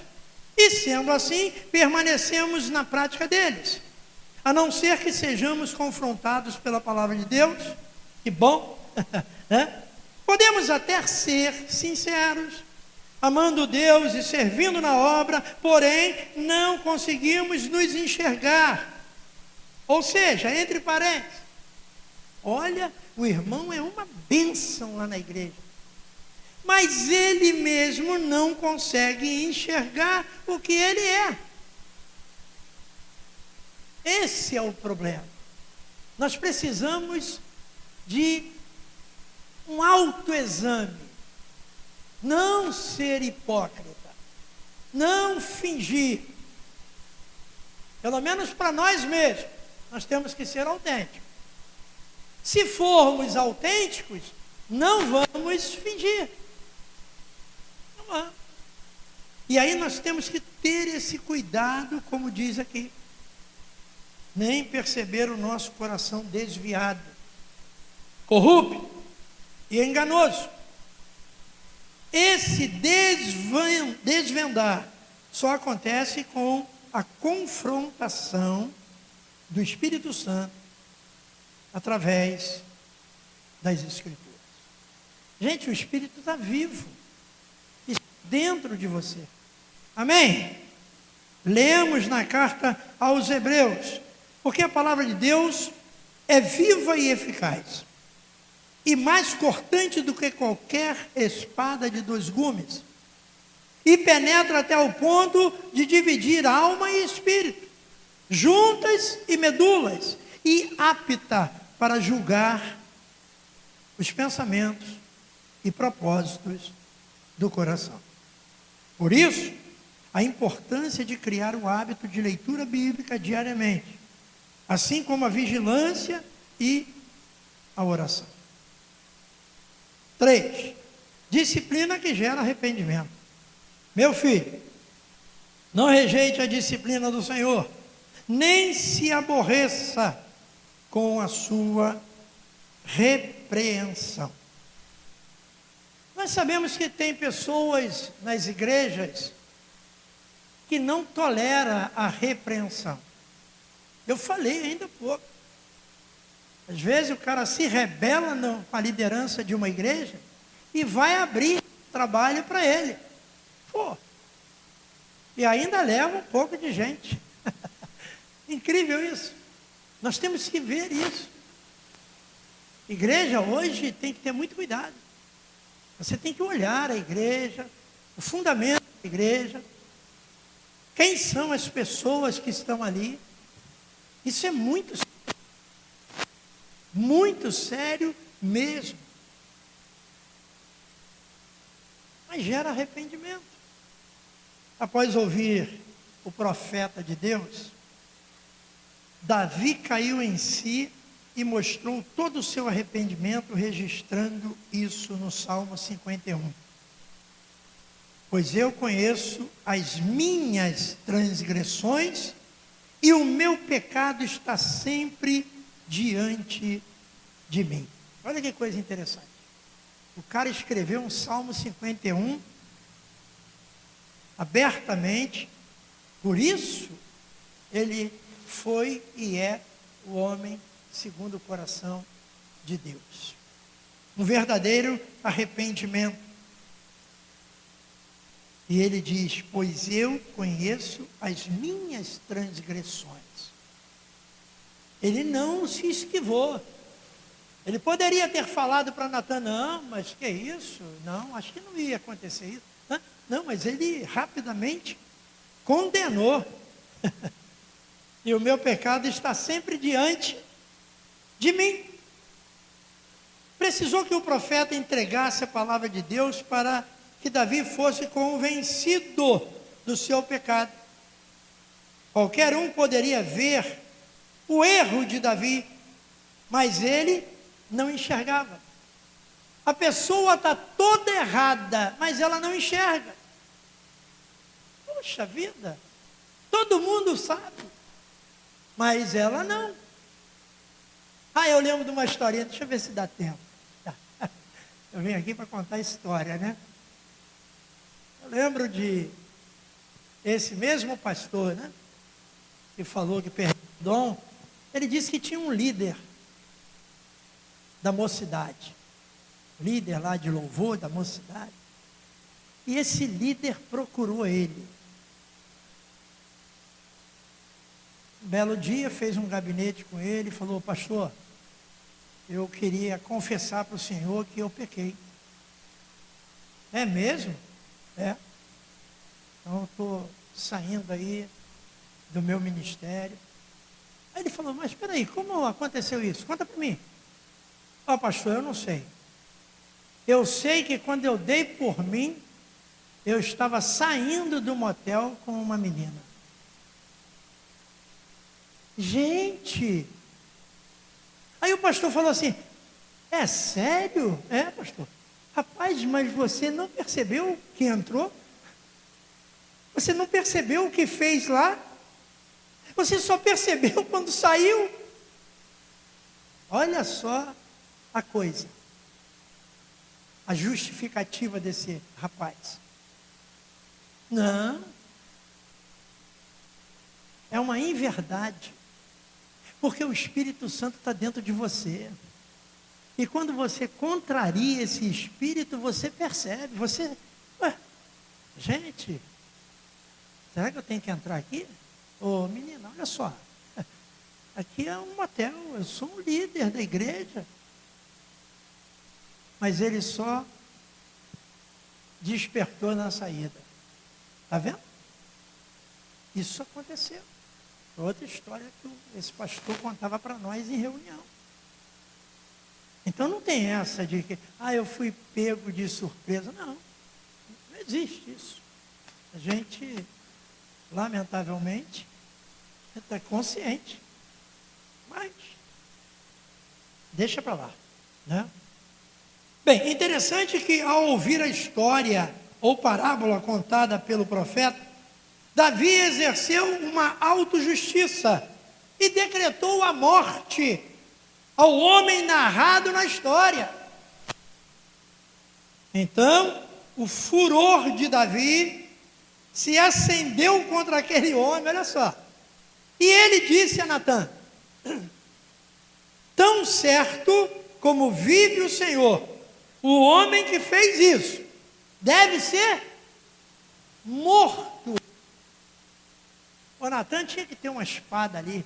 E sendo assim, permanecemos na prática deles. A não ser que sejamos confrontados pela palavra de Deus. Que bom! Podemos até ser sinceros, amando Deus e servindo na obra, porém não conseguimos nos enxergar. Ou seja, entre parênteses, olha, o irmão é uma bênção lá na igreja, mas ele mesmo não consegue enxergar o que ele é. Esse é o problema. Nós precisamos de um autoexame. Não ser hipócrita. Não fingir. Pelo menos para nós mesmos. Nós temos que ser autênticos. Se formos autênticos, não vamos fingir. Não vamos. E aí nós temos que ter esse cuidado, como diz aqui. Nem perceber o nosso coração desviado, corrupto e enganoso. Esse desvendar só acontece com a confrontação do Espírito Santo através das Escrituras. Gente, o Espírito está vivo, está dentro de você. Amém? Lemos na carta aos Hebreus, porque a palavra de Deus é viva e eficaz, e mais cortante do que qualquer espada de 2 gumes, e penetra até o ponto de dividir alma e espírito, juntas e medulas, e apta para julgar os pensamentos e propósitos do coração. Por isso, a importância de criar o hábito de leitura bíblica diariamente, assim como a vigilância e a oração. 3. Disciplina que gera arrependimento. Meu filho, não rejeite a disciplina do Senhor, nem se aborreça com a sua repreensão. Nós sabemos que tem pessoas nas igrejas que não toleram a repreensão. Eu falei ainda há pouco. Às vezes o cara se rebela com a liderança de uma igreja e vai abrir trabalho para ele. Pô, e ainda leva um pouco de gente. Incrível isso. Nós temos que ver isso. Igreja hoje tem que ter muito cuidado. Você tem que olhar a igreja, o fundamento da igreja, quem são as pessoas que estão ali. Isso é muito sério mesmo. Mas gera arrependimento. Após ouvir o profeta de Deus, Davi caiu em si e mostrou todo o seu arrependimento, registrando isso no Salmo 51. Pois eu conheço as minhas transgressões e o meu pecado está sempre diante de mim. Olha que coisa interessante. O cara escreveu um Salmo 51 abertamente, por isso ele foi e é o homem segundo o coração de Deus. Um verdadeiro arrependimento. E ele diz, pois eu conheço as minhas transgressões. Ele não se esquivou. Ele poderia ter falado para Natan, não, mas que isso? Não, acho que não ia acontecer isso. Não, mas ele rapidamente condenou. E o meu pecado está sempre diante de mim. Precisou que o profeta entregasse a palavra de Deus para que Davi fosse convencido do seu pecado. Qualquer um poderia ver o erro de Davi, mas ele não enxergava. A pessoa está toda errada, mas ela não enxerga. Puxa vida, todo mundo sabe, mas ela não. Eu lembro de uma historinha, deixa eu ver se dá tempo. Eu vim aqui para contar a história, né? Eu lembro de esse mesmo pastor, né? Que falou que perdeu o dom. Ele disse que tinha um líder da mocidade. Líder lá de louvor da mocidade. E esse líder procurou ele. Um belo dia fez um gabinete com ele e falou, pastor, eu queria confessar para o senhor que eu pequei. É mesmo? É. Então eu estou saindo aí do meu ministério. Aí ele falou, mas espera aí, como aconteceu isso? Conta para mim. Pastor, eu não sei. Eu sei que quando eu dei por mim, eu estava saindo do motel com uma menina. Gente! Aí o pastor falou assim, é sério? É, pastor. Rapaz, mas você não percebeu que entrou? Você não percebeu o que fez lá? Você só percebeu quando saiu? Olha só a coisa. A justificativa desse rapaz. Não, É uma inverdade. Porque o Espírito Santo está dentro de você. E quando você contraria esse Espírito, você percebe, ué, gente, será que eu tenho que entrar aqui? Ô menina, olha só, aqui é um motel, eu sou um líder da igreja. Mas ele só despertou na saída. Está vendo? Isso aconteceu. Outra história que esse pastor contava para nós em reunião. Então não tem essa de que, eu fui pego de surpresa. Não existe isso. A gente, lamentavelmente, está consciente. Mas, deixa para lá, né? Bem, interessante que ao ouvir a história ou parábola contada pelo profeta, Davi exerceu uma autojustiça e decretou a morte ao homem narrado na história. Então, o furor de Davi se acendeu contra aquele homem, olha só. E ele disse a Natã: tão certo como vive o Senhor, o homem que fez isso deve ser morto. O Natã tinha que ter uma espada ali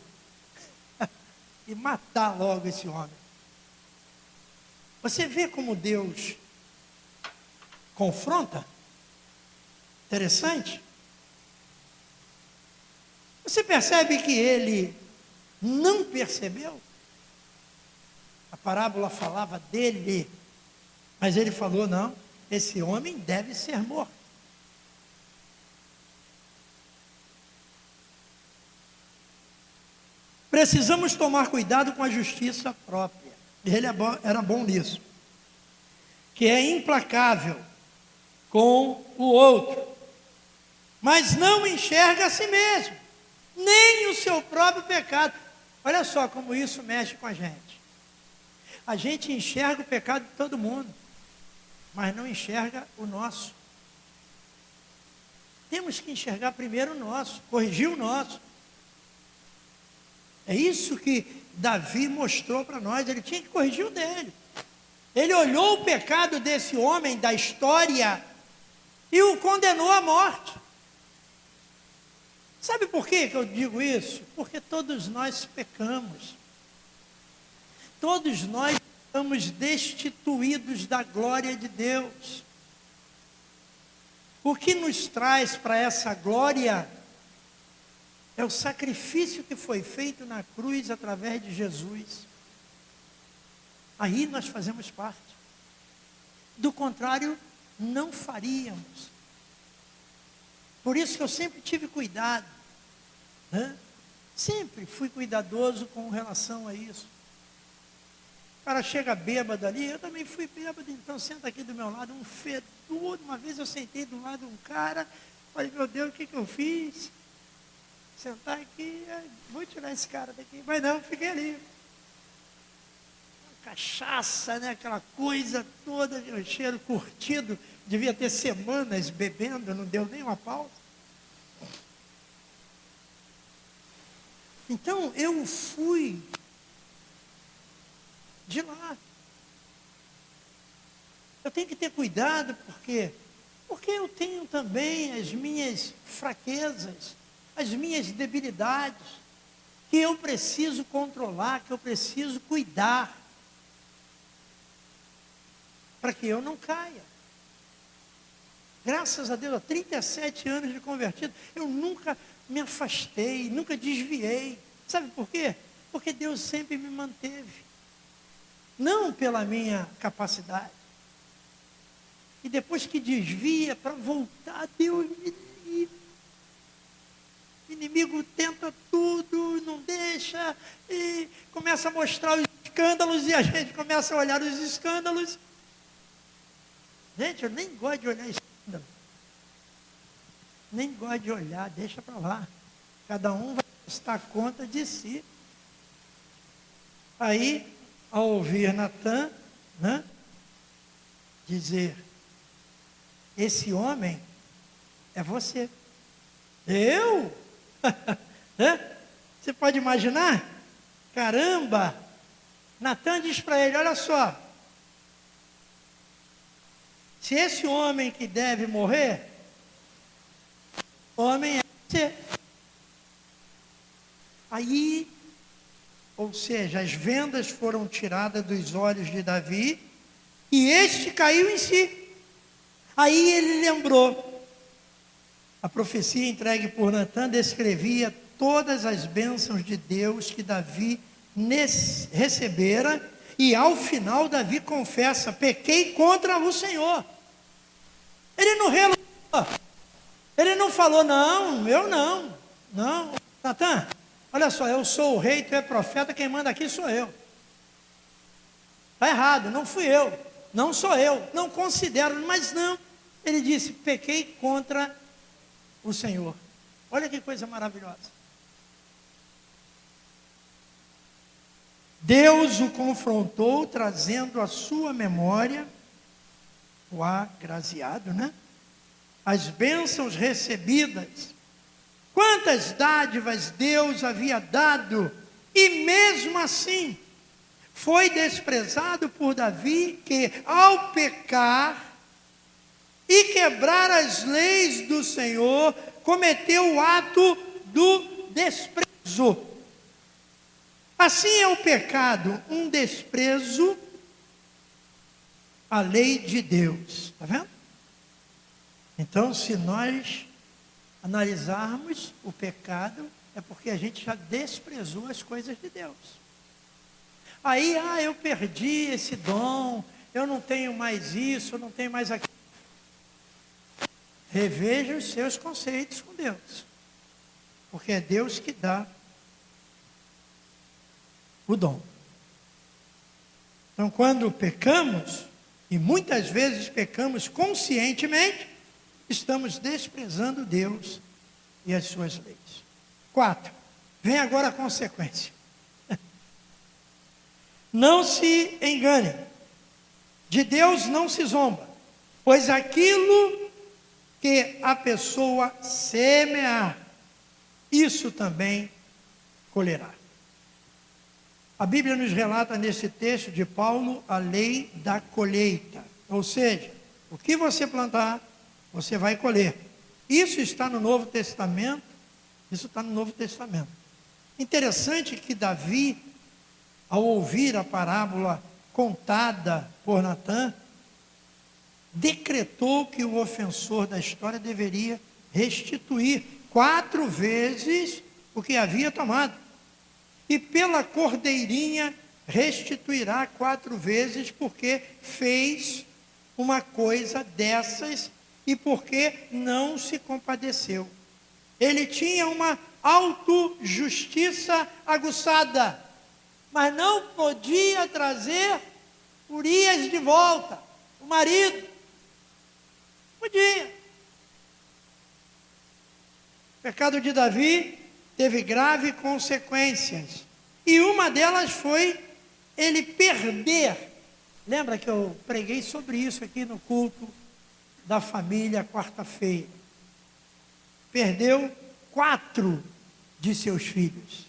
e matar logo esse homem. Você vê como Deus confronta? Interessante. Você percebe que ele não percebeu? A parábola falava dele, mas ele falou: não, esse homem deve ser morto. Precisamos tomar cuidado com a justiça própria. Ele era bom nisso. Que é implacável com o outro, mas não enxerga a si mesmo, nem o seu próprio pecado. Olha só como isso mexe com a gente. A gente enxerga o pecado de todo mundo, mas não enxerga o nosso. Temos que enxergar primeiro o nosso, corrigir o nosso. É isso que Davi mostrou para nós. Ele tinha que corrigir o dele. Ele olhou o pecado desse homem da história e o condenou à morte. Sabe por que eu digo isso? Porque todos nós pecamos. Todos nós estamos destituídos da glória de Deus. O que nos traz para essa glória é o sacrifício que foi feito na cruz através de Jesus. Aí nós fazemos parte. Do contrário, não faríamos. Por isso que eu sempre tive cuidado, né? Sempre fui cuidadoso com relação a isso. O cara chega bêbado ali, eu também fui bêbado, então senta aqui do meu lado, um fedor. Uma vez eu sentei do lado de um cara, falei: meu Deus, o que eu fiz? Sentar aqui, vou tirar esse cara daqui. Mas não, fiquei ali. Cachaça, né? Aquela coisa toda, o cheiro curtido. Devia ter semanas bebendo, não deu nem uma pausa. Então, eu fui de lá. Eu tenho que ter cuidado, porque eu tenho também as minhas fraquezas, as minhas debilidades, que eu preciso controlar, que eu preciso cuidar, para que eu não caia. Graças a Deus, há 37 anos de convertido, eu nunca me afastei, nunca desviei. Sabe por quê? Porque Deus sempre me manteve. Não pela minha capacidade. E depois que desvia, para voltar, Deus me livre. O inimigo tenta tudo, não deixa, e começa a mostrar os escândalos, e a gente começa a olhar os escândalos. Gente, eu nem gosto de olhar escândalo. Nem gosto de olhar, deixa para lá. Cada um vai prestar conta de si. Aí, ao ouvir Natã, né, dizer: esse homem é você. Eu? Né? Você pode imaginar? Caramba! Natan diz para ele, olha só, se esse homem que deve morrer, homem é você. Aí, ou seja, as vendas foram tiradas dos olhos de Davi, e este caiu em si. Aí ele lembrou, a profecia entregue por Natan descrevia todas as bênçãos de Deus que Davi recebera, e ao final Davi confessa, pequei contra o Senhor. Ele não relutou, ele não falou, não, eu não, Natan, olha só, eu sou o rei, tu é profeta, quem manda aqui sou eu. Está errado, não fui eu, não sou eu, não considero, mas não. Ele disse, pequei contra o Senhor. Olha que coisa maravilhosa. Deus o confrontou, trazendo à sua memória, o agraciado, né? As bênçãos recebidas. Quantas dádivas Deus havia dado, e mesmo assim, foi desprezado por Davi, que ao pecar e quebrar as leis do Senhor, cometeu o ato do desprezo. Assim é o pecado, um desprezo à lei de Deus. Está vendo? Então, se nós analisarmos o pecado, é porque a gente já desprezou as coisas de Deus. Aí, eu perdi esse dom, eu não tenho mais isso, eu não tenho mais aquilo. Reveja os seus conceitos com Deus, porque é Deus que dá o dom. Então, quando pecamos, e muitas vezes pecamos conscientemente, estamos desprezando Deus e as suas leis. 4, vem agora a consequência. Não se engane, de Deus não se zomba, pois aquilo que a pessoa semear, isso também colherá. A Bíblia nos relata nesse texto de Paulo a lei da colheita. Ou seja, o que você plantar, você vai colher. Isso está no Novo Testamento. Interessante que Davi, ao ouvir a parábola contada por Natan, decretou que o ofensor da história deveria restituir 4 vezes o que havia tomado. E pela cordeirinha restituirá 4 vezes, porque fez uma coisa dessas e porque não se compadeceu. Ele tinha uma autojustiça aguçada, mas não podia trazer Urias de volta, o marido. Podia. O pecado de Davi teve graves consequências. E uma delas foi ele perder. Lembra que eu preguei sobre isso aqui no culto da família, quarta-feira. Perdeu 4 de seus filhos.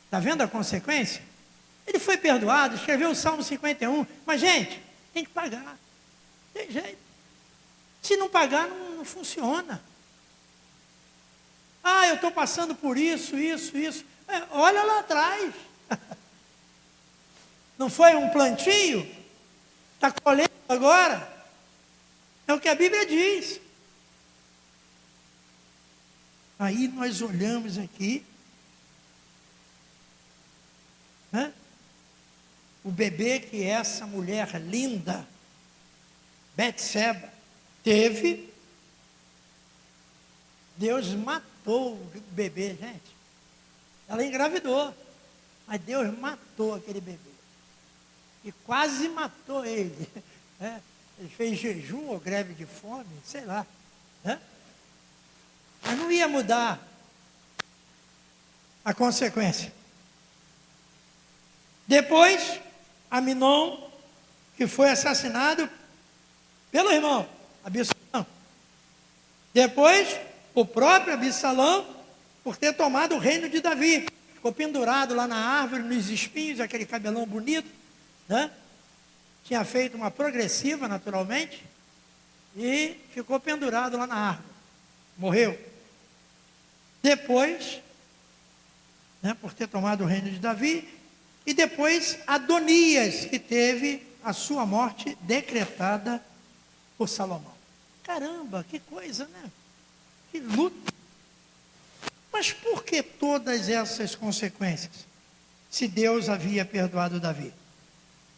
Está vendo a consequência? Ele foi perdoado, escreveu o Salmo 51. Mas, gente, tem que pagar. Tem jeito. Se não pagar, não funciona. Eu estou passando por isso. Olha lá atrás. Não foi um plantio? Está colhendo agora? É o que a Bíblia diz. Aí nós olhamos aqui, né? O bebê que essa mulher linda, Betseba, teve, Deus matou o bebê, gente. Ela engravidou, mas Deus matou aquele bebê. E quase matou ele. Né? Ele fez jejum ou greve de fome, sei lá. Né? Mas não ia mudar a consequência. Depois, Aminon, que foi assassinado pelo irmão Absalão. Depois, o próprio Absalão por ter tomado o reino de Davi. Ficou pendurado lá na árvore, nos espinhos, aquele cabelão bonito, né? Tinha feito uma progressiva, naturalmente, e ficou pendurado lá na árvore. Morreu. Depois, né, por ter tomado o reino de Davi, e depois Adonias, que teve a sua morte decretada por Salomão. Caramba, que coisa, né? Que luta. Mas por que todas essas consequências, se Deus havia perdoado Davi?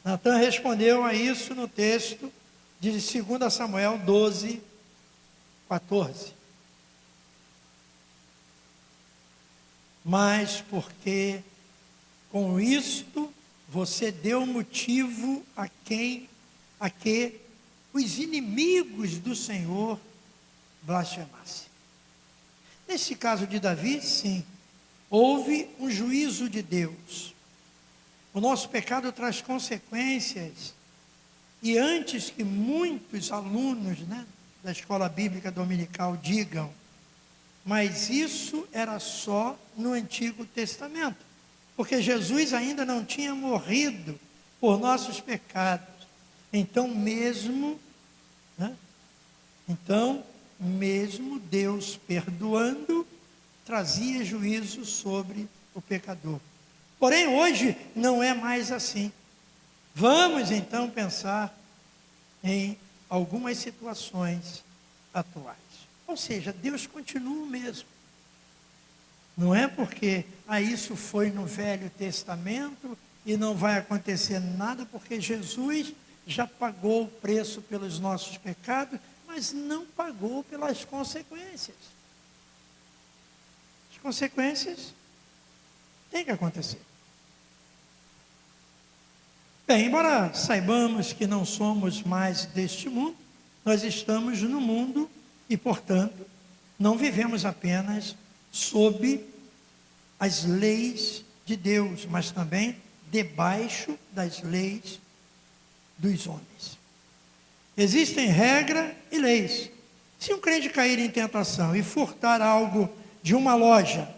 Natan respondeu a isso no texto de 2 Samuel 12, 14. Mas porque com isto você deu motivo a que os inimigos do Senhor blasfemassem. Nesse caso de Davi, sim, houve um juízo de Deus. O nosso pecado traz consequências. E antes que muitos alunos, né, da escola bíblica dominical digam, mas isso era só no Antigo Testamento, porque Jesus ainda não tinha morrido por nossos pecados. Então mesmo Deus perdoando, trazia juízo sobre o pecador. Porém, hoje não é mais assim. Vamos então pensar em algumas situações atuais. Ou seja, Deus continua o mesmo. Não é porque isso foi no Velho Testamento e não vai acontecer nada, porque Jesus já pagou o preço pelos nossos pecados, mas não pagou pelas consequências. As consequências têm que acontecer. Bem, embora saibamos que não somos mais deste mundo, nós estamos no mundo e, portanto, não vivemos apenas sob as leis de Deus, mas também debaixo das leis dos homens. Existem regras e leis. Se um crente cair em tentação e furtar algo de uma loja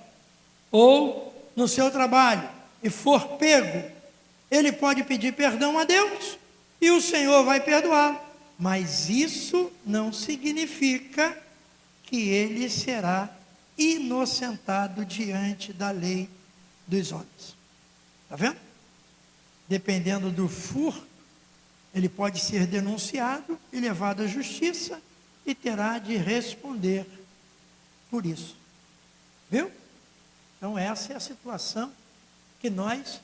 ou no seu trabalho e for pego, ele pode pedir perdão a Deus e o Senhor vai perdoá-lo. Mas isso não significa que ele será inocentado diante da lei dos homens. Está vendo? Dependendo do furto, ele pode ser denunciado e levado à justiça e terá de responder por isso. Viu? Então essa é a situação que nós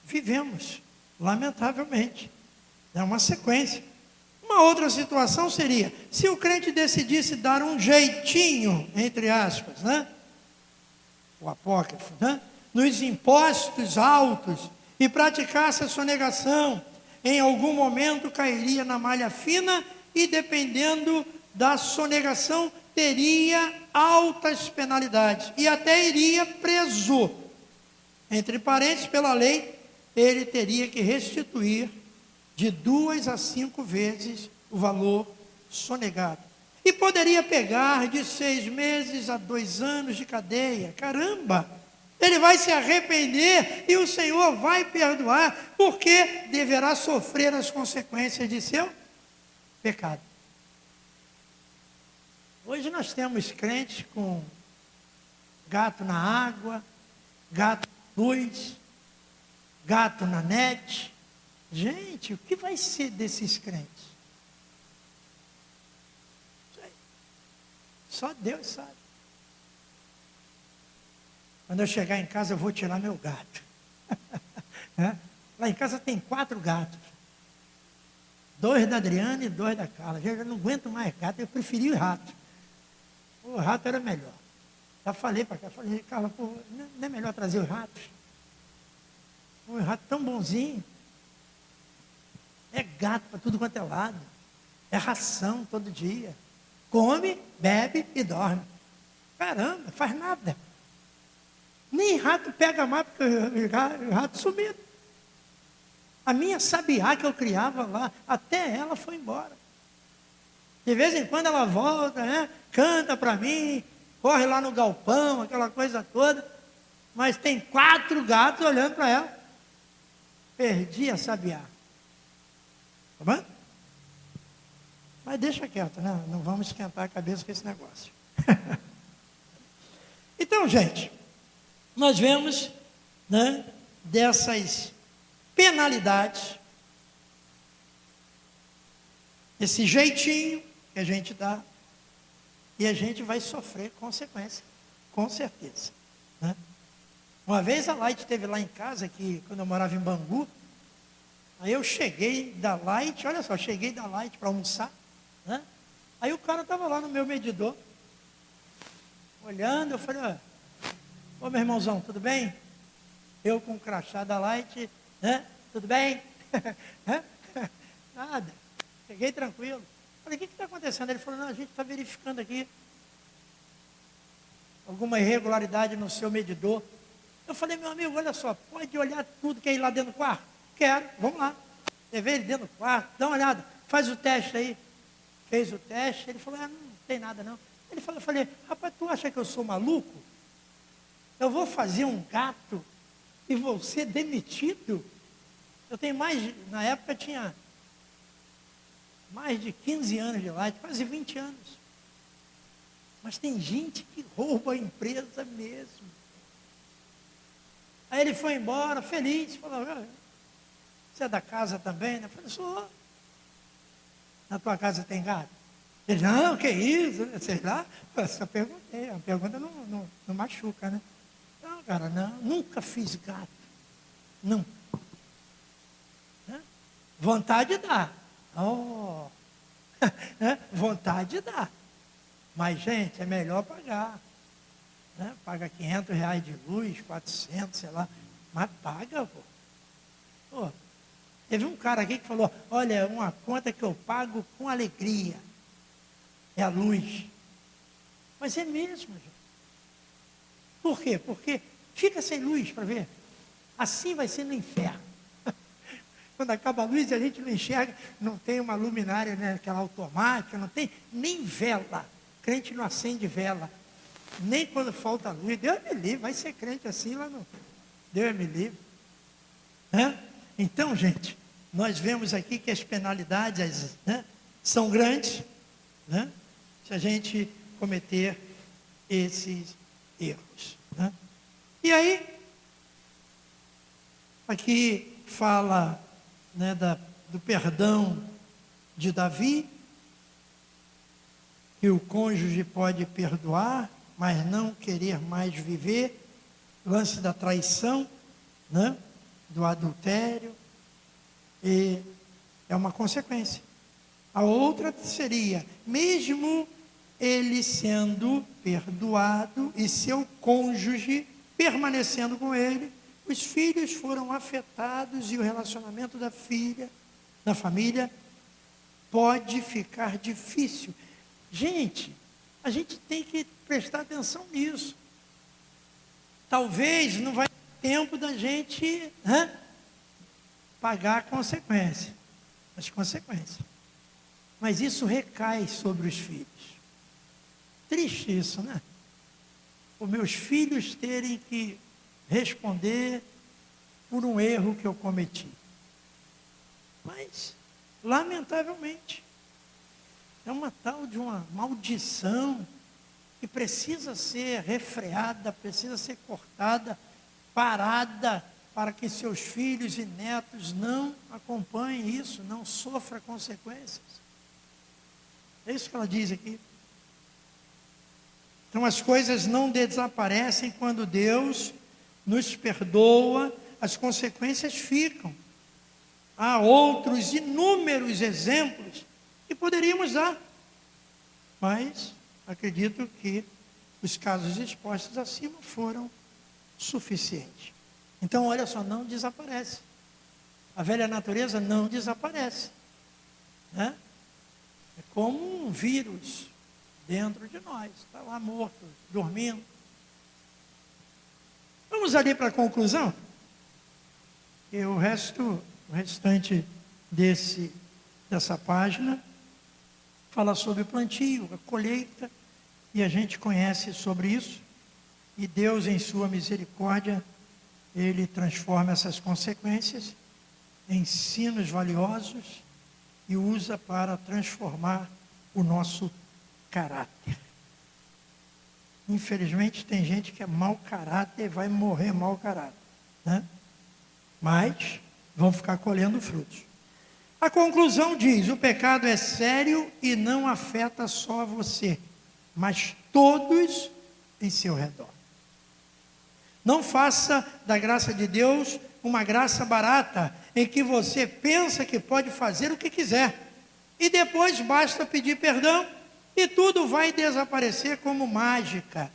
vivemos, lamentavelmente. É uma sequência. Uma outra situação seria, se o crente decidisse dar um jeitinho, entre aspas, né? O apócrifo, né? Nos impostos altos e praticasse a sonegação, em algum momento cairia na malha fina e, dependendo da sonegação, teria altas penalidades e até iria preso. Entre parênteses, pela lei, ele teria que restituir de 2 a 5 vezes o valor sonegado. E poderia pegar de 6 meses a 2 anos de cadeia. Caramba! Ele vai se arrepender e o Senhor vai perdoar, porque deverá sofrer as consequências de seu pecado. Hoje nós temos crentes com gato na água, gato na luz, gato na net. Gente, o que vai ser desses crentes? Só Deus sabe. Quando eu chegar em casa, eu vou tirar meu gato. Lá em casa tem 4 gatos. 2 da Adriana e 2 da Carla. Eu não aguento mais gato, eu preferi o rato. O rato era melhor. Já falei para cá, falei, Carla, pô, não é melhor trazer os ratos? O rato tão bonzinho. É gato para tudo quanto é lado. É ração todo dia. Come, bebe e dorme. Caramba, faz nada. Nem rato pega mais, porque o rato sumiu. A minha sabiá que eu criava lá, até ela foi embora. De vez em quando ela volta, né? Canta para mim. corre lá no galpão, aquela coisa toda, mas tem 4 gatos olhando para ela. Perdi a sabiá. Tá bom? Mas deixa quieto, né? Não vamos esquentar a cabeça com esse negócio. Então, gente, nós vemos, né, dessas penalidades, esse jeitinho que a gente dá, e a gente vai sofrer consequência, com certeza, né? Uma vez a Light esteve lá em casa, quando eu morava em Bangu, aí eu cheguei da Light, olha só, cheguei da Light para almoçar, né? Aí o cara estava lá no meu medidor, olhando, eu falei, ô meu irmãozão, tudo bem? Eu com o crachá da Light, né? Tudo bem? Nada, cheguei tranquilo. Falei, o que está acontecendo? Ele falou, não, a gente está verificando aqui alguma irregularidade no seu medidor. Eu falei, meu amigo, olha só, pode olhar tudo que é aí lá dentro do quarto? Quero, vamos lá. Levei ele dentro do quarto, dá uma olhada, faz o teste aí. Fez o teste, ele falou, não tem nada não. Ele falou, eu falei, rapaz, tu acha que eu sou maluco? Eu vou fazer um gato e vou ser demitido? Eu tenho na época tinha mais de 15 anos de Light, quase 20 anos. Mas tem gente que rouba a empresa mesmo. Aí ele foi embora, feliz, falou, você é da casa também? Eu falei, sou. Na tua casa tem gato? Ele, não, que isso, sei lá. Eu só perguntei, a pergunta não machuca, né? Não, cara, não, nunca fiz gato. Nunca. Né? Vontade dá. Oh. Vontade dá. Mas, gente, é melhor pagar. Né? Paga R$500 de luz, 400, sei lá. Mas paga, pô. Pô. Teve um cara aqui que falou, olha, uma conta que eu pago com alegria. É a luz. Mas é mesmo, gente. Por quê? Porque fica sem luz para ver. Assim vai ser no inferno. Quando acaba a luz, a gente não enxerga, não tem uma luminária, né, aquela automática, não tem nem vela. Crente não acende vela. Nem quando falta luz. Deus me livre, vai ser crente assim lá no... Deus me livre. Então, gente, nós vemos aqui que as penalidades, né, são grandes, né, se a gente cometer esses erros. Né? E aí, aqui fala, né, do perdão de Davi, que o cônjuge pode perdoar, mas não querer mais viver, lance da traição, né, do adultério, e é uma consequência. A outra seria, mesmo ele sendo perdoado e seu cônjuge permanecendo com ele, os filhos foram afetados e o relacionamento da família, pode ficar difícil. Gente, a gente tem que prestar atenção nisso. Talvez não vai ter tempo da gente pagar as consequências. Mas isso recai sobre os filhos. Triste isso, né? Os meus filhos terem que responder por um erro que eu cometi. Mas, lamentavelmente, é uma tal de uma maldição que precisa ser refreada, precisa ser cortada, parada, para que seus filhos e netos não acompanhem isso, não sofram consequências. É isso que ela diz aqui. Então as coisas não desaparecem quando Deus nos perdoa, as consequências ficam. Há outros inúmeros exemplos que poderíamos dar, mas acredito que os casos expostos acima foram suficientes. Então, olha só, não desaparece. A velha natureza não desaparece. Né? É como um vírus dentro de nós, está lá morto, dormindo. Vamos ali para a conclusão? E o restante dessa página fala sobre o plantio, a colheita E a gente conhece sobre isso. E Deus, em sua misericórdia, Ele transforma essas consequências em ensinos valiosos e usa para transformar o nosso caráter. Infelizmente, tem gente que é mau caráter e vai morrer mau caráter, né? Mas vão ficar colhendo frutos. A conclusão diz: o pecado é sério e não afeta só você, mas todos em seu redor. Não faça da graça de Deus uma graça barata, em que você pensa que pode fazer o que quiser, e depois basta pedir perdão, e tudo vai desaparecer como mágica.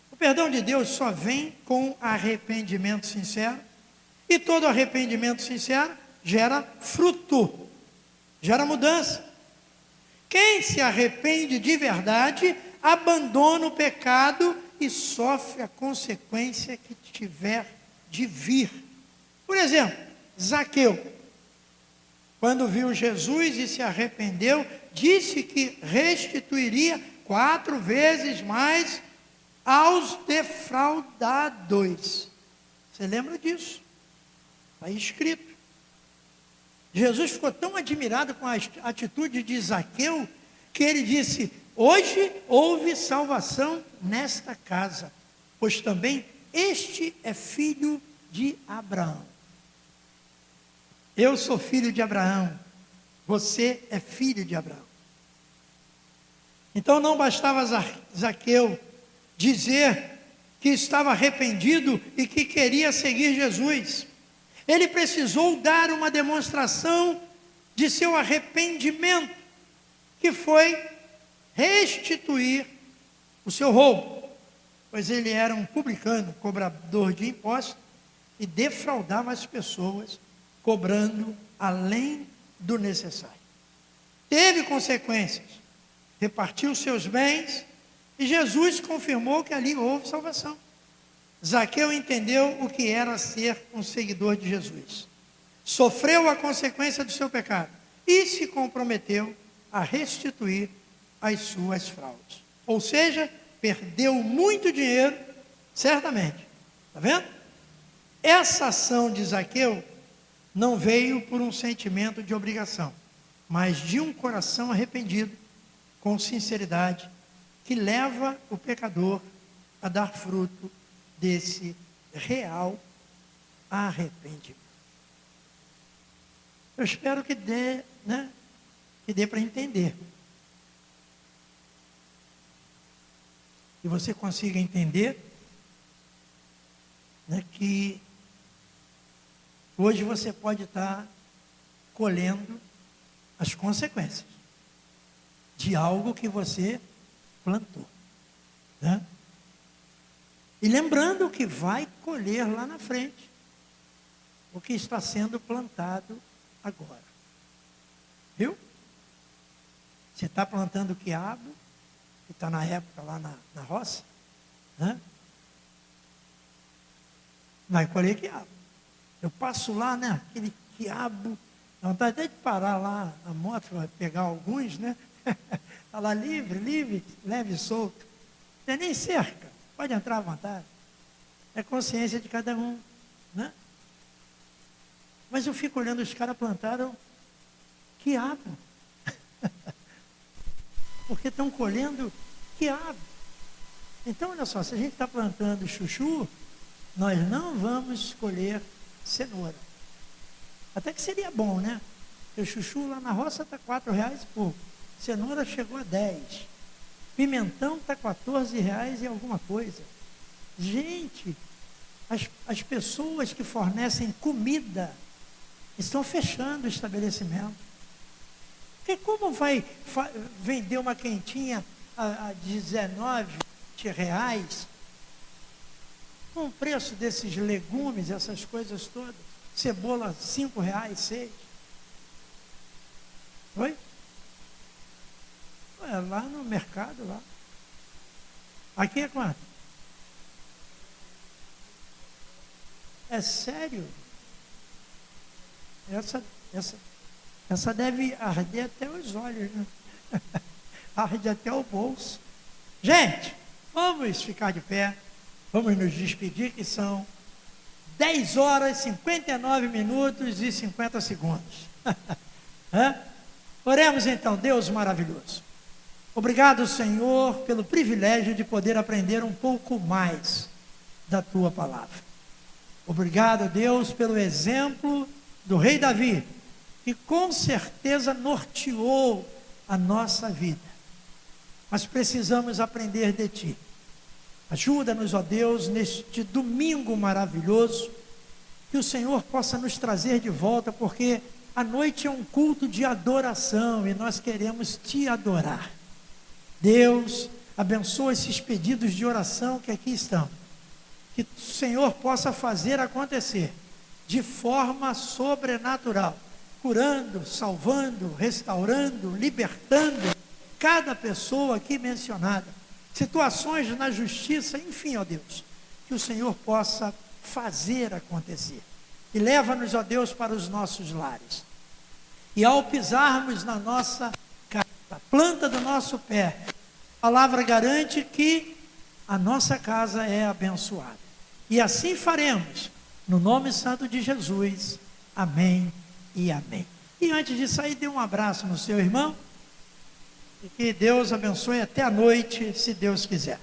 O perdão de Deus só vem com arrependimento sincero, e todo arrependimento sincero gera fruto, gera mudança. Quem se arrepende de verdade, abandona o pecado e sofre a consequência que tiver de vir. Por exemplo, Zaqueu, quando viu Jesus e se arrependeu, disse que restituiria 4 vezes mais aos defraudados. Você lembra disso? Está aí escrito. Jesus ficou tão admirado com a atitude de Zaqueu, que ele disse: hoje houve salvação nesta casa, pois também este é filho de Abraão. Eu sou filho de Abraão, você é filho de Abraão. Então não bastava Zaqueu dizer que estava arrependido e que queria seguir Jesus. Ele precisou dar uma demonstração de seu arrependimento, que foi restituir o seu roubo, pois ele era um publicano, cobrador de impostos, e defraudava as pessoas, cobrando além do necessário. Teve consequências, repartiu seus bens, e Jesus confirmou que ali houve salvação. Zaqueu entendeu o que era ser um seguidor de Jesus. Sofreu a consequência do seu pecado e se comprometeu a restituir as suas fraudes. Ou seja, perdeu muito dinheiro, certamente. Está vendo? Essa ação de Zaqueu não veio por um sentimento de obrigação, mas de um coração arrependido, com sinceridade, que leva o pecador a dar fruto desse real arrependimento. Eu espero que dê, que dê para entender. E você consiga entender, que hoje você pode estar colhendo as consequências de algo que você plantou, E lembrando que vai colher lá na frente o que está sendo plantado agora. Viu? Você está plantando quiabo, que está na época lá na roça, vai colher quiabo. Eu passo lá, aquele quiabo, dá vontade até de parar lá a moto, vai pegar alguns, Está lá livre, leve e solto. Não tem nem cerca. Pode entrar à vontade. É consciência de cada um, Mas eu fico olhando, os caras plantaram quiabo. Porque estão colhendo quiabo. Então, olha só, se a gente está plantando chuchu, nós não vamos colher cenoura. Até que seria bom, Porque o chuchu lá na roça está R$4 e pouco. Cenoura chegou a 10. Pimentão está R$14 e alguma coisa. Gente, as pessoas que fornecem comida estão fechando o estabelecimento. Porque como vai vender uma quentinha a R$19, R$20, com o preço desses legumes, essas coisas todas? Cebola R$5, 6. Oi? É lá no mercado, lá. Aqui é quanto? É sério? Essa deve arder até os olhos, arde até o bolso. Gente, vamos ficar de pé, vamos nos despedir, que são 10 horas, 59 minutos e 50 segundos. Oremos então. Deus maravilhoso, obrigado, Senhor, pelo privilégio de poder aprender um pouco mais da Tua palavra. Obrigado, Deus, pelo exemplo do rei Davi, que com certeza norteou a nossa vida. Mas precisamos aprender de Ti. Ajuda-nos, ó Deus, neste domingo maravilhoso, que o Senhor possa nos trazer de volta, porque a noite é um culto de adoração e nós queremos Te adorar. Deus, abençoa esses pedidos de oração que aqui estão. Que o Senhor possa fazer acontecer de forma sobrenatural, curando, salvando, restaurando, libertando cada pessoa aqui mencionada, situações na justiça, enfim, ó Deus, que o Senhor possa fazer acontecer. E leva-nos, ó Deus, para os nossos lares. E ao pisarmos na nossa casa, a planta do nosso pé, a palavra garante que a nossa casa é abençoada. E assim faremos, no nome santo de Jesus. Amém e amém. E antes de sair, dê um abraço no seu irmão. E que Deus abençoe até a noite, se Deus quiser.